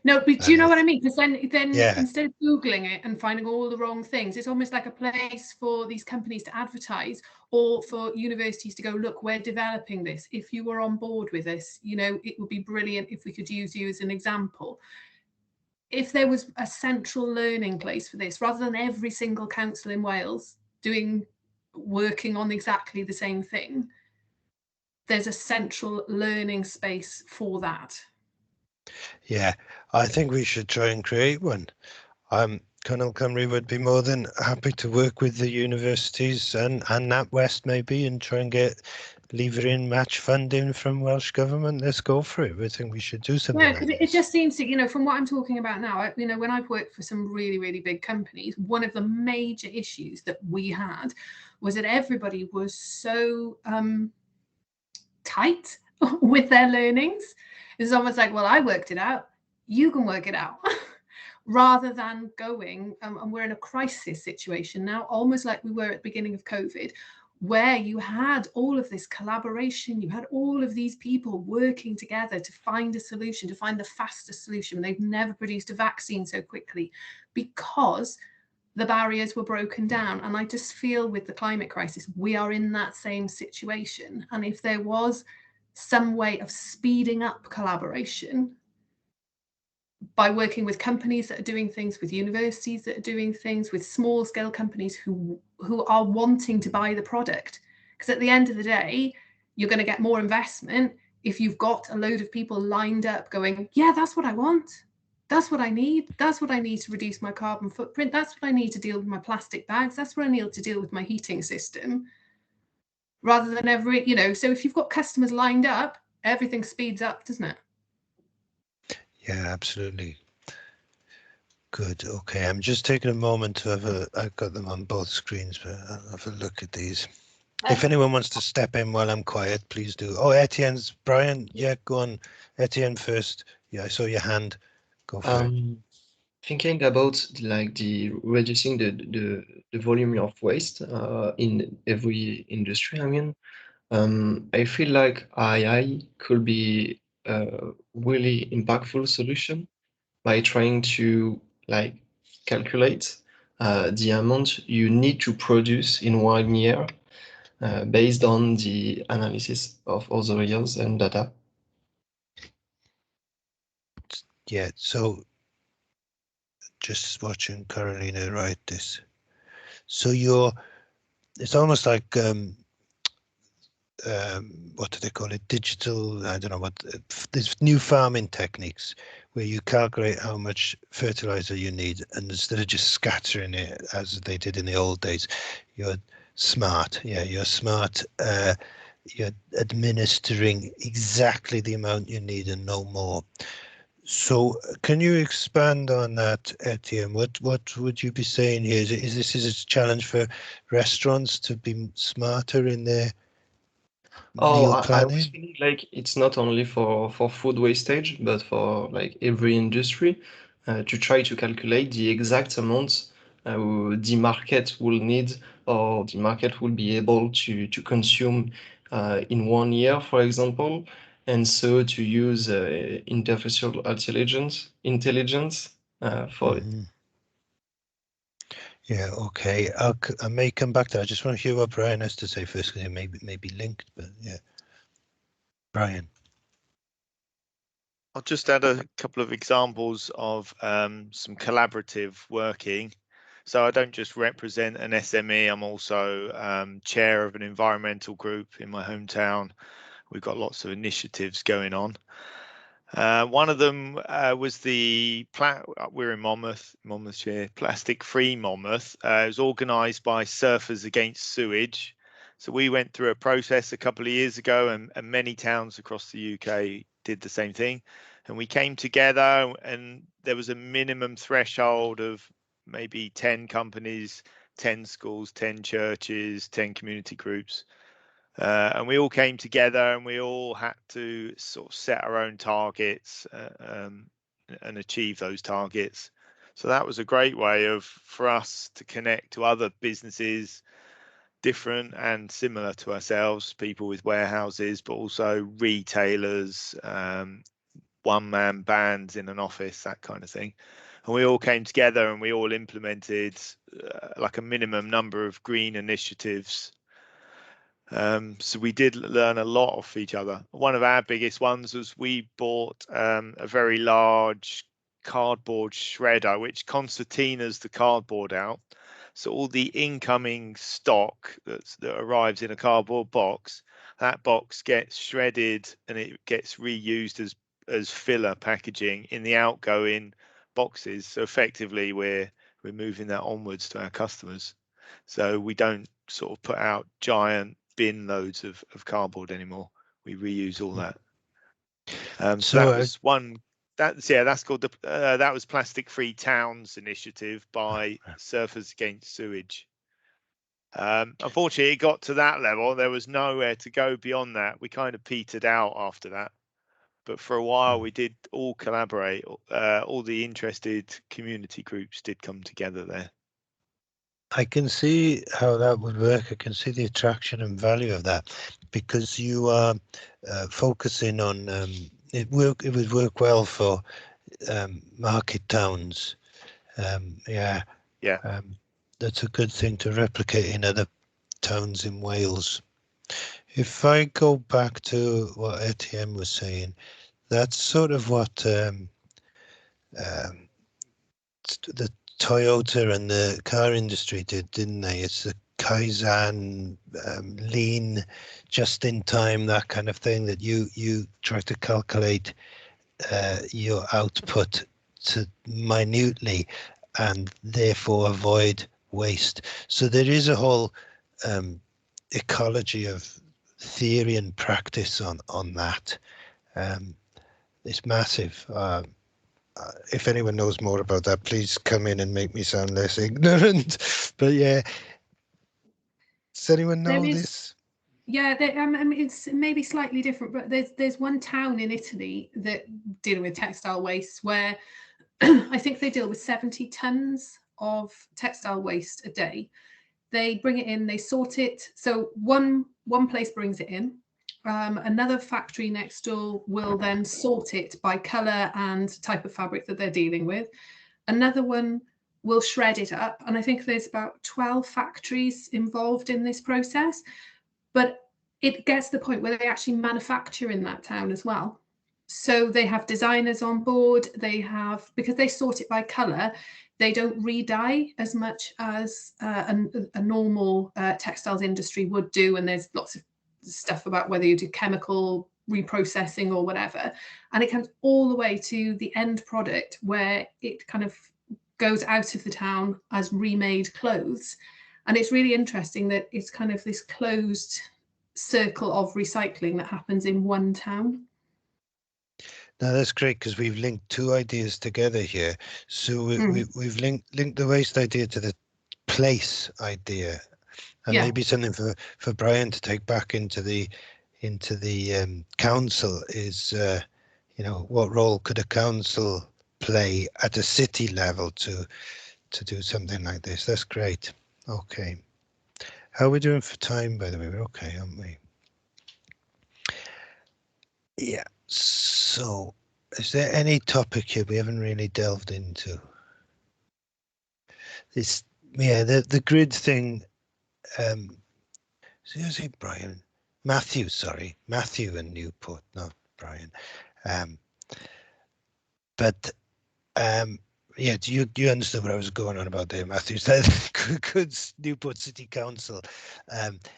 Speaker 6: No, but do you know what I mean? Because then
Speaker 2: yeah.
Speaker 6: Instead of Googling it and finding all the wrong things, it's almost like a place for these companies to advertise, or for universities to go, look, we're developing this. If you were on board with this, it would be brilliant if we could use you as an example. If there was a central learning place for this, rather than every single council in Wales working on exactly the same thing, there's a central learning space for that.
Speaker 2: Yeah, I think we should try and create one. Colonel Cymru would be more than happy to work with the universities and NatWest maybe, and try and get levering match funding from Welsh Government. Let's go for it. I think we should do something.
Speaker 6: Yeah, because it just seems to, you know, from what I'm talking about now, you know, when I've worked for some really, really big companies, one of the major issues that we had was that everybody was so tight with their learnings. It's almost like, well, I worked it out, you can work it out. Rather than going, and we're in a crisis situation now, almost like we were at the beginning of COVID, where you had all of this collaboration, you had all of these people working together to find a solution, to find the fastest solution. They've never produced a vaccine so quickly because the barriers were broken down. And I just feel with the climate crisis, we are in that same situation. And if there was some way of speeding up collaboration, by working with companies that are doing things, with universities that are doing things, with small scale companies who are wanting to buy the product. Because at the end of the day, you're going to get more investment if you've got a load of people lined up going, yeah, that's what I want. That's what I need. That's what I need to reduce my carbon footprint. That's what I need to deal with my plastic bags. That's what I need to deal with my heating system. Rather than every, you know, so if you've got customers lined up, everything speeds up, doesn't it? Yeah,
Speaker 2: absolutely. Good. Okay, I'm just taking a moment to have a. I've got them on both screens, but I'll have a look at these. If anyone wants to step in while I'm quiet, please do. Oh, Etienne's Brian. Yeah, go on. Etienne first. Yeah, I saw your hand. Go for it.
Speaker 7: Thinking about the reducing the volume of waste in every industry. I mean, I feel like AI could be a really impactful solution by trying to calculate the amount you need to produce in 1 year based on the analysis of other years and data.
Speaker 2: Yeah, so just watching Carolina write this. So it's almost like what do they call it? Digital, I don't know what, there's new farming techniques where you calculate how much fertilizer you need, and instead of just scattering it as they did in the old days, you're smart. Yeah, you're smart. You're administering exactly the amount you need and no more. So can you expand on that, Etienne? What would you be saying here? Is this a challenge for restaurants to be smarter in their meal planning?
Speaker 7: I was feeling like it's not only for food wastage, but for every industry to try to calculate the exact amount the market will need or the market will be able to consume in 1 year, for example. And so to use artificial intelligence for it.
Speaker 2: Yeah, okay. I may come back to that. I just want to hear what Brian has to say first, because it may be linked, but yeah. Brian.
Speaker 5: I'll just add a couple of examples of some collaborative working. So I don't just represent an SME, I'm also chair of an environmental group in my hometown. We've got lots of initiatives going on. One of them was we're in Monmouthshire, Plastic Free Monmouth. It was organised by Surfers Against Sewage. So we went through a process a couple of years ago, and many towns across the UK did the same thing. And we came together, and there was a minimum threshold of maybe 10 companies, 10 schools, 10 churches, 10 community groups. And we all came together, and we all had to sort of set our own targets and achieve those targets. So that was a great way for us to connect to other businesses, different and similar to ourselves, people with warehouses, but also retailers, one-man bands in an office, that kind of thing. And we all came together and we all implemented like a minimum number of green initiatives. So we did learn a lot off each other. One of our biggest ones was we bought a very large cardboard shredder, which concertinas the cardboard out. So all the incoming stock that arrives in a cardboard box, that box gets shredded and it gets reused as filler packaging in the outgoing boxes. So effectively, we're moving that onwards to our customers. So we don't sort of put out giant bin loads of cardboard anymore. We reuse all that. So that was one. That's called the that was Plastic Free Towns initiative by Surfers Against Sewage. Unfortunately, it got to that level. There was nowhere to go beyond that. We kind of petered out after that. But for a while, we did all collaborate. All the interested community groups did come together there.
Speaker 2: I can see how that would work. I can see the attraction and value of that, because you are focusing on it would work well for market towns. That's a good thing to replicate in other towns in Wales. If I go back to what Etienne was saying, that's sort of what the Toyota and the car industry did, didn't they? It's the Kaizen, lean, just in time, that kind of thing, that you try to calculate your output to minutely and therefore avoid waste. So there is a whole ecology of theory and practice on that. It's massive. If anyone knows more about that, please come in and make me sound less ignorant. But yeah, does anyone know this?
Speaker 6: Yeah, I mean, it's maybe slightly different, but there's one town in Italy that deal with textile waste where I think they deal with 70 tons of textile waste a day. They bring it in, they sort it. So one place brings it in. Another factory next door will then sort it by colour and type of fabric that they're dealing with. Another one will shred it up. And I think there's about 12 factories involved in this process. But it gets to the point where they actually manufacture in that town as well. So they have designers on board. They have, because they sort it by colour, they don't re-dye as much as a normal textiles industry would do. And there's lots of stuff about whether you do chemical reprocessing or whatever. And it comes all the way to the end product where it kind of goes out of the town as remade clothes. And it's really interesting that it's kind of this closed circle of recycling that happens in one town.
Speaker 2: No, that's great, because we've linked two ideas together here. So we've linked the waste idea to the place idea, and maybe something for Brian to take back into the council is, you know, what role could a council play at a city level to do something like this? That's great. Okay. How are we doing for time, by the way? We're okay, aren't we? Yeah. So, is there any topic here we haven't really delved into? This, the grid thing. Seriously, Brian, Matthew and Newport, not Brian. Yeah, do you understand what I was going on about there, Matthew? Could Newport City Council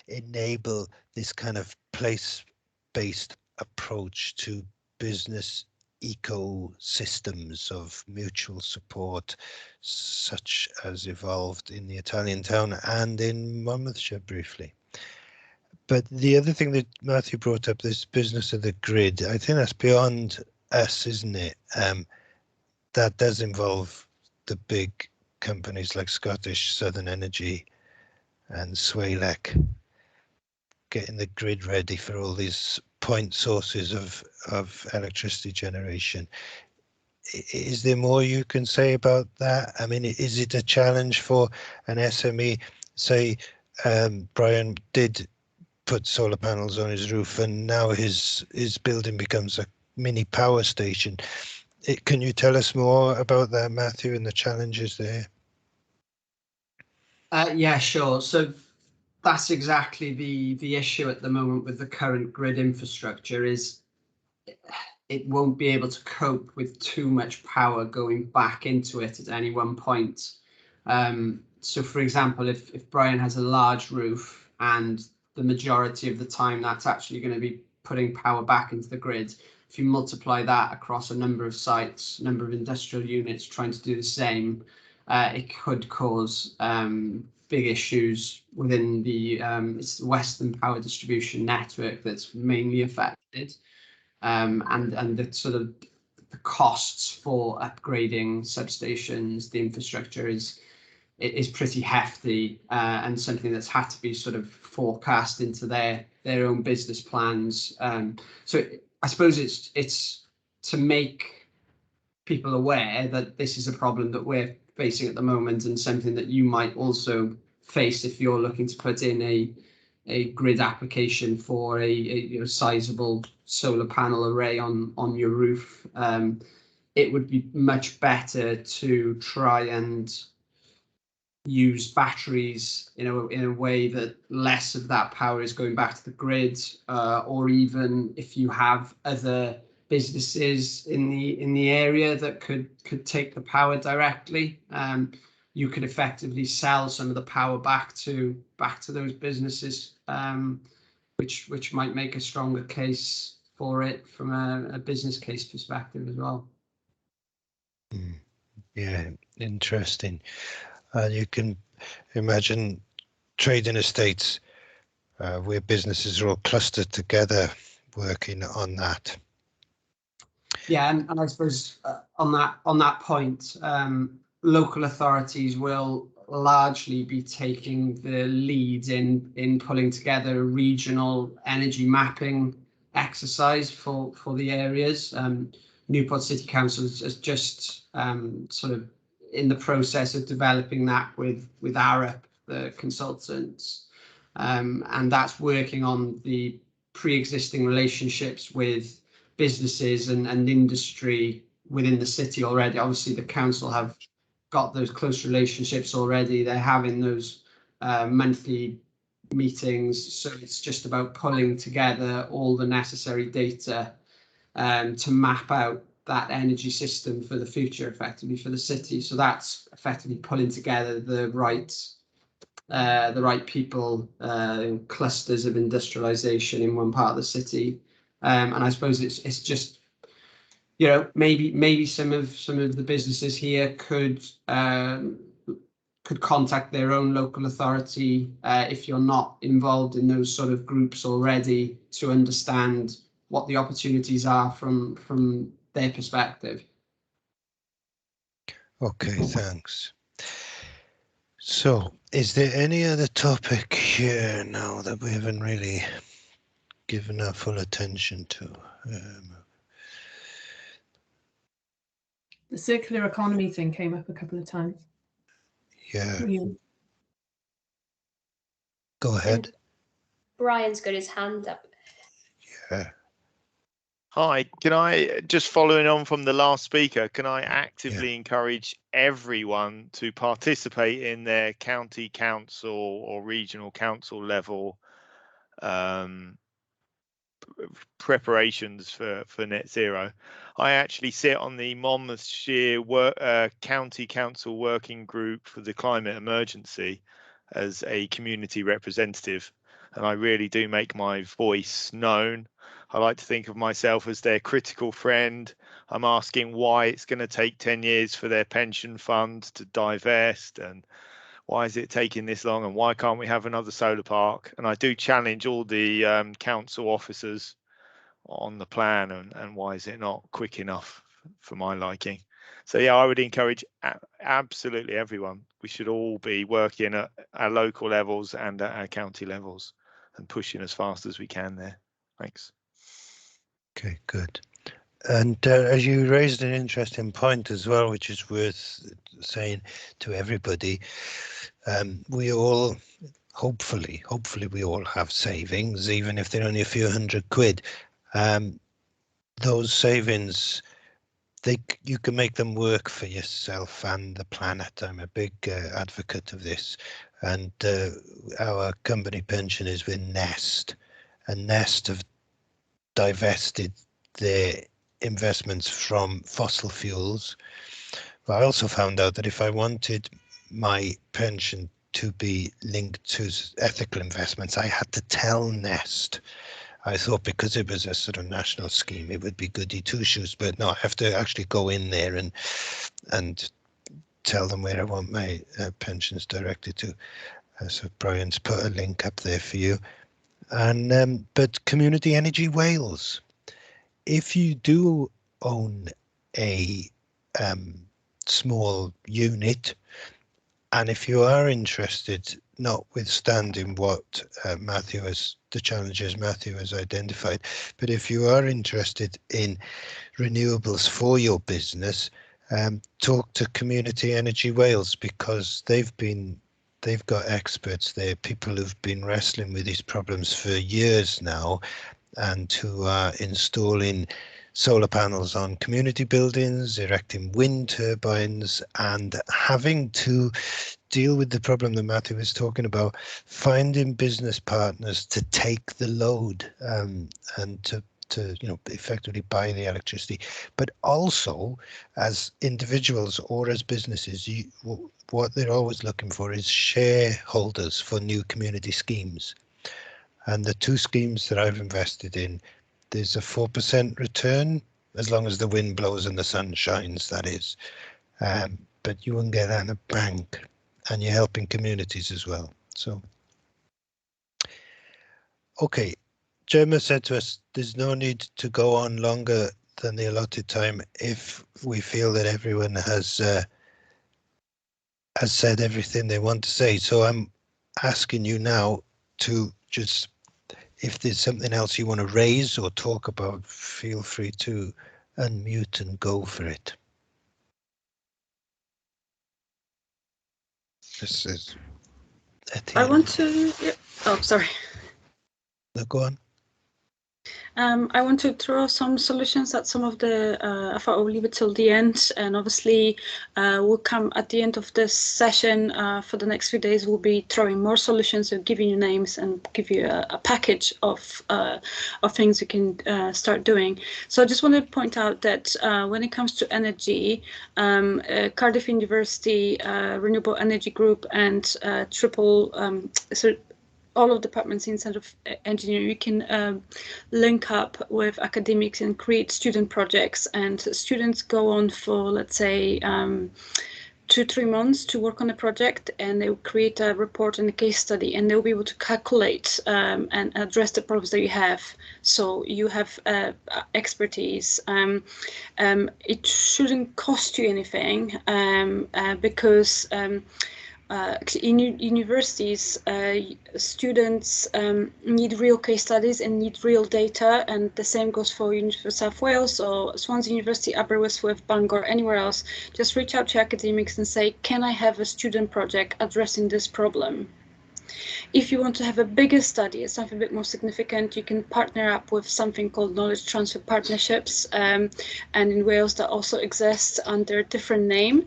Speaker 2: enable this kind of place-based approach to business ecosystems of mutual support, such as evolved in the Italian town and in Monmouthshire briefly? But the other thing that Matthew brought up, this business of the grid, I think that's beyond us, isn't it? That does involve the big companies like Scottish Southern Energy and Swaylec getting the grid ready for all these point sources of electricity generation. Is there more you can say about that? I mean, is it a challenge for an SME? Say, Brian did put solar panels on his roof and now his building becomes a mini power station. Can you tell us more about that, Matthew, and the challenges there?
Speaker 8: Yeah, sure. So that's exactly the issue at the moment with the current grid infrastructure, is it won't be able to cope with too much power going back into it at any one point. So, for example, if Brian has a large roof and the majority of the time that's actually going to be putting power back into the grid, if you multiply that across a number of sites, number of industrial units trying to do the same, it could cause big issues within the it's the Western Power Distribution Network that's mainly affected, and the sort of the costs for upgrading substations, the infrastructure is pretty hefty, and something that's had to be sort of forecast into their own business plans. So I suppose it's to make people aware that this is a problem that we're facing at the moment, and something that you might also face if you're looking to put in a grid application for a sizable solar panel array on your roof. It would be much better to try and use batteries in a way that less of that power is going back to the grid, or even if you have other businesses in the area that could take the power directly, you could effectively sell some of the power back to those businesses, which might make a stronger case for it from a business case perspective as well.
Speaker 2: Yeah, interesting. You can imagine trading estates where businesses are all clustered together working on that.
Speaker 8: Yeah, and I suppose on that point, local authorities will largely be taking the lead in pulling together a regional energy mapping exercise for the areas. Newport City Council is just sort of in the process of developing that with Arup, the consultants, and that's working on the pre-existing relationships with businesses and industry within the city already. Obviously, the council have got those close relationships already. They're having those monthly meetings, so it's just about pulling together all the necessary data to map out that energy system for the future, effectively for the city. So that's effectively pulling together the right people, clusters of industrialization in one part of the city, and I suppose it's just, you know, maybe some of the businesses here could contact their own local authority if you're not involved in those sort of groups already, to understand what the opportunities are from their perspective.
Speaker 2: Okay, thanks. So, is there any other topic here now that we haven't really given our full attention to?
Speaker 6: The circular economy thing came up a couple of times.
Speaker 2: Yeah. Go ahead.
Speaker 1: And Brian's got his hand up.
Speaker 2: Yeah.
Speaker 5: Hi, can I, just following on from the last speaker, can I actively encourage everyone to participate in their county council or regional council level preparations for net zero? I actually sit on the Monmouthshire County Council Working Group for the Climate Emergency as a community representative, and I really do make my voice known. I like to think of myself as their critical friend. I'm asking why it's going to take 10 years for their pension fund to divest, and why is it taking this long, and why can't we have another solar park? And I do challenge all the council officers on the plan, and why is it not quick enough for my liking? So yeah, I would encourage absolutely everyone. We should all be working at our local levels and at our county levels and pushing as fast as we can there. Thanks.
Speaker 2: Okay, good. And as you raised an interesting point as well, which is worth saying to everybody, we all, hopefully we all have savings, even if they're only a few £100. Those savings, you can make them work for yourself and the planet. I'm a big advocate of this, and our company pension is with Nest, and Nest have divested their investments from fossil fuels. But I also found out that if I wanted my pension to be linked to ethical investments, I had to tell Nest. I thought because it was a sort of national scheme, it would be goody two shoes, but no, I have to actually go in there and tell them where I want my pensions directed to. So Brian's put a link up there for you. And but Community Energy Wales, if you do own a small unit, and if you are interested, notwithstanding what the challenges Matthew has identified, but if you are interested in renewables for your business, talk to Community Energy Wales, because they've got experts there, people who've been wrestling with these problems for years now, and who are installing solar panels on community buildings, erecting wind turbines, and having to deal with the problem that Matthew was talking about, finding business partners to take the load and to effectively buy the electricity. But also, as individuals or as businesses, what they're always looking for is shareholders for new community schemes. And the two schemes that I've invested in, there's a 4% return, as long as the wind blows and the sun shines, that is. But you won't get that in a bank, and you're helping communities as well. So, okay, Gemma said to us, there's no need to go on longer than the allotted time if we feel that everyone has said everything they want to say. So I'm asking you now to just, if there's something else you want to raise or talk about, feel free to unmute and go for it. This is
Speaker 3: I want to, oh, sorry.
Speaker 2: No, go on.
Speaker 3: I want to throw some solutions at some of the, I thought I'll leave it till the end, and obviously we'll come at the end of this session for the next few days. We'll be throwing more solutions, so giving you names and give you a package of things you can start doing. So I just want to point out that when it comes to energy, Cardiff University Renewable Energy Group and all of departments inside of engineering, you can link up with academics and create student projects, and students go on for, let's say, 2-3 months to work on a project, and they will create a report and a case study, and they'll be able to calculate and address the problems that you have. So you have expertise. It shouldn't cost you anything because in universities, students need real case studies and need real data, and the same goes for University of South Wales or Swansea University, Aberystwyth, Bangor, anywhere else. Just reach out to academics and say, can I have a student project addressing this problem? If you want to have a bigger study, something a bit more significant, you can partner up with something called knowledge transfer partnerships, and in Wales that also exists under a different name,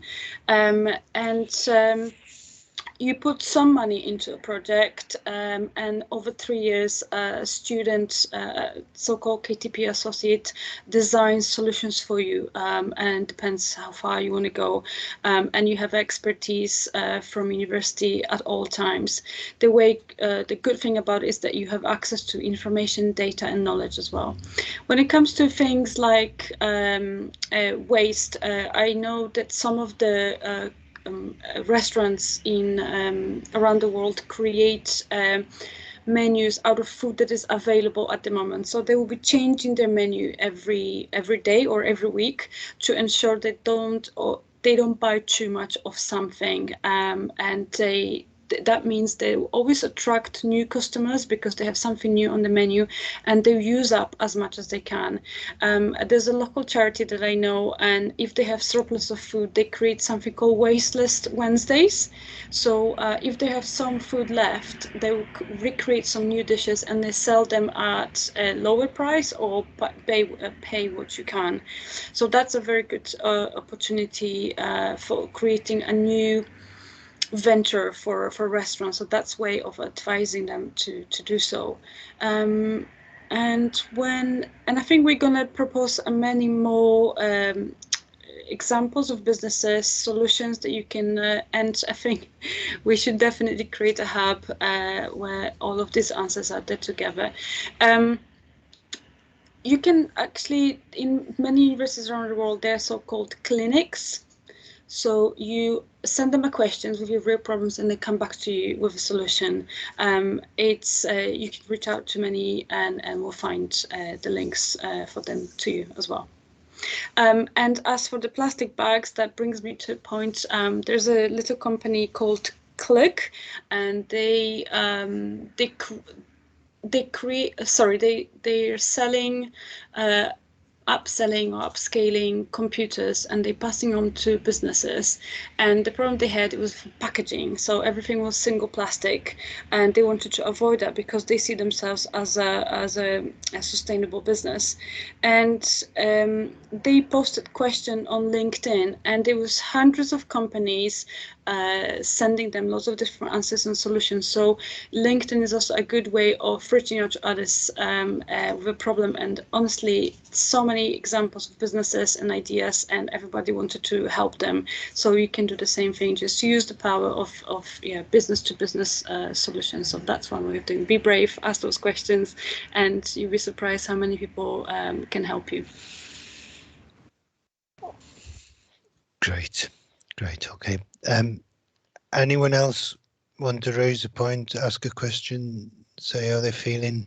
Speaker 3: you put some money into a project, and over 3 years, a student, so-called KTP associate, designs solutions for you, and depends how far you want to go. And you have expertise from university at all times. The good thing about it is that you have access to information, data, and knowledge as well. When it comes to things like waste, I know that some of the restaurants in around the world create menus out of food that is available at the moment. So they will be changing their menu every day or every week to ensure they don't buy too much of something, and that means they always attract new customers because they have something new on the menu, and they use up as much as they can. There's a local charity that I know, and if they have surplus of food, they create something called Wasteless Wednesdays. So if they have some food left, they will recreate some new dishes and they sell them at a lower price or pay what you can. So that's a very good opportunity for creating a new venture for restaurants. So that's way of advising them to do so. And I think we're gonna propose many more examples of businesses, solutions that you can, and I think we should definitely create a hub where all of these answers are there together. You can actually, in many universities around the world, there are so-called clinics. So you send them a question with your real problems, and they come back to you with a solution. You can reach out to me, and we'll find the links for them to you as well. And as for the plastic bags, that brings me to a point. There's a little company called Click, and they're selling upselling or upscaling computers, and they're passing on to businesses. And the problem they had, it was for packaging, so everything was single plastic, and they wanted to avoid that because they see themselves as a sustainable business. And they posted question on LinkedIn, and there was hundreds of companies sending them lots of different answers and solutions. So LinkedIn is also a good way of reaching out to others with a problem. And honestly, so many examples of businesses and ideas, and everybody wanted to help them. So you can do the same thing, just use the power of business to business solutions. So that's one way of doing. Be brave, ask those questions, and you'll be surprised how many people can help you.
Speaker 2: Great, okay. Anyone else want to raise a point, ask a question, say how they're feeling?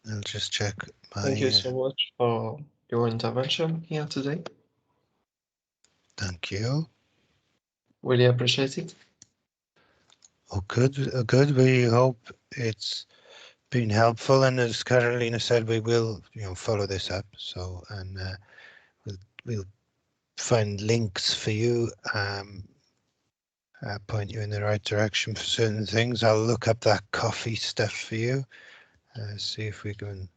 Speaker 2: I'll just check.
Speaker 7: Thank you so much for your intervention here today.
Speaker 2: Thank you.
Speaker 7: Really appreciate it.
Speaker 2: Oh, good. We hope it's been helpful, and as Carolina said, we will, follow this up. So, and we'll find links for you, point you in the right direction for certain things. I'll look up that coffee stuff for you, see if we can.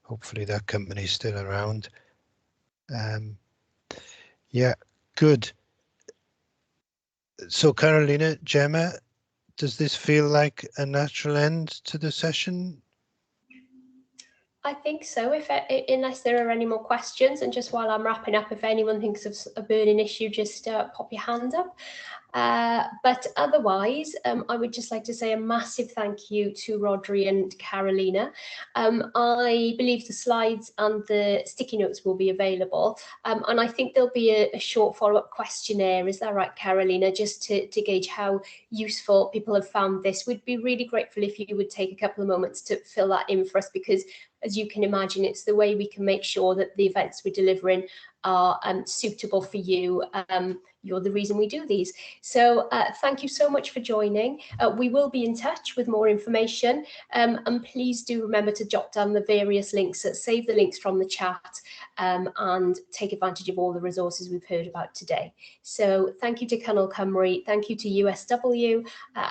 Speaker 2: Hopefully, that company's still around. Yeah, good. So, Carolina, Gemma, does this feel like a natural end to the session?
Speaker 1: I think so, unless there are any more questions. And just while I'm wrapping up, if anyone thinks of a burning issue, just pop your hand up. But otherwise, I would just like to say a massive thank you to Rodri and Carolina. I believe the slides and the sticky notes will be available. And I think there'll be a short follow-up questionnaire. Is that right, Carolina? Just to gauge how useful people have found this. We'd be really grateful if you would take a couple of moments to fill that in for us, because as you can imagine, it's the way we can make sure that the events we're delivering are suitable for you. You're the reason we do these. So thank you so much for joining. We will be in touch with more information, and please do remember to jot down the various links, save the links from the chat, and take advantage of all the resources we've heard about today. So thank you to Cyngor Cymru, thank you to USW,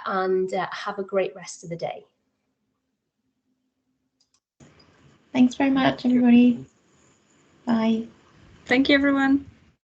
Speaker 1: and have a great rest of the day.
Speaker 4: Thanks very much, everybody. Bye.
Speaker 3: Thank you, everyone.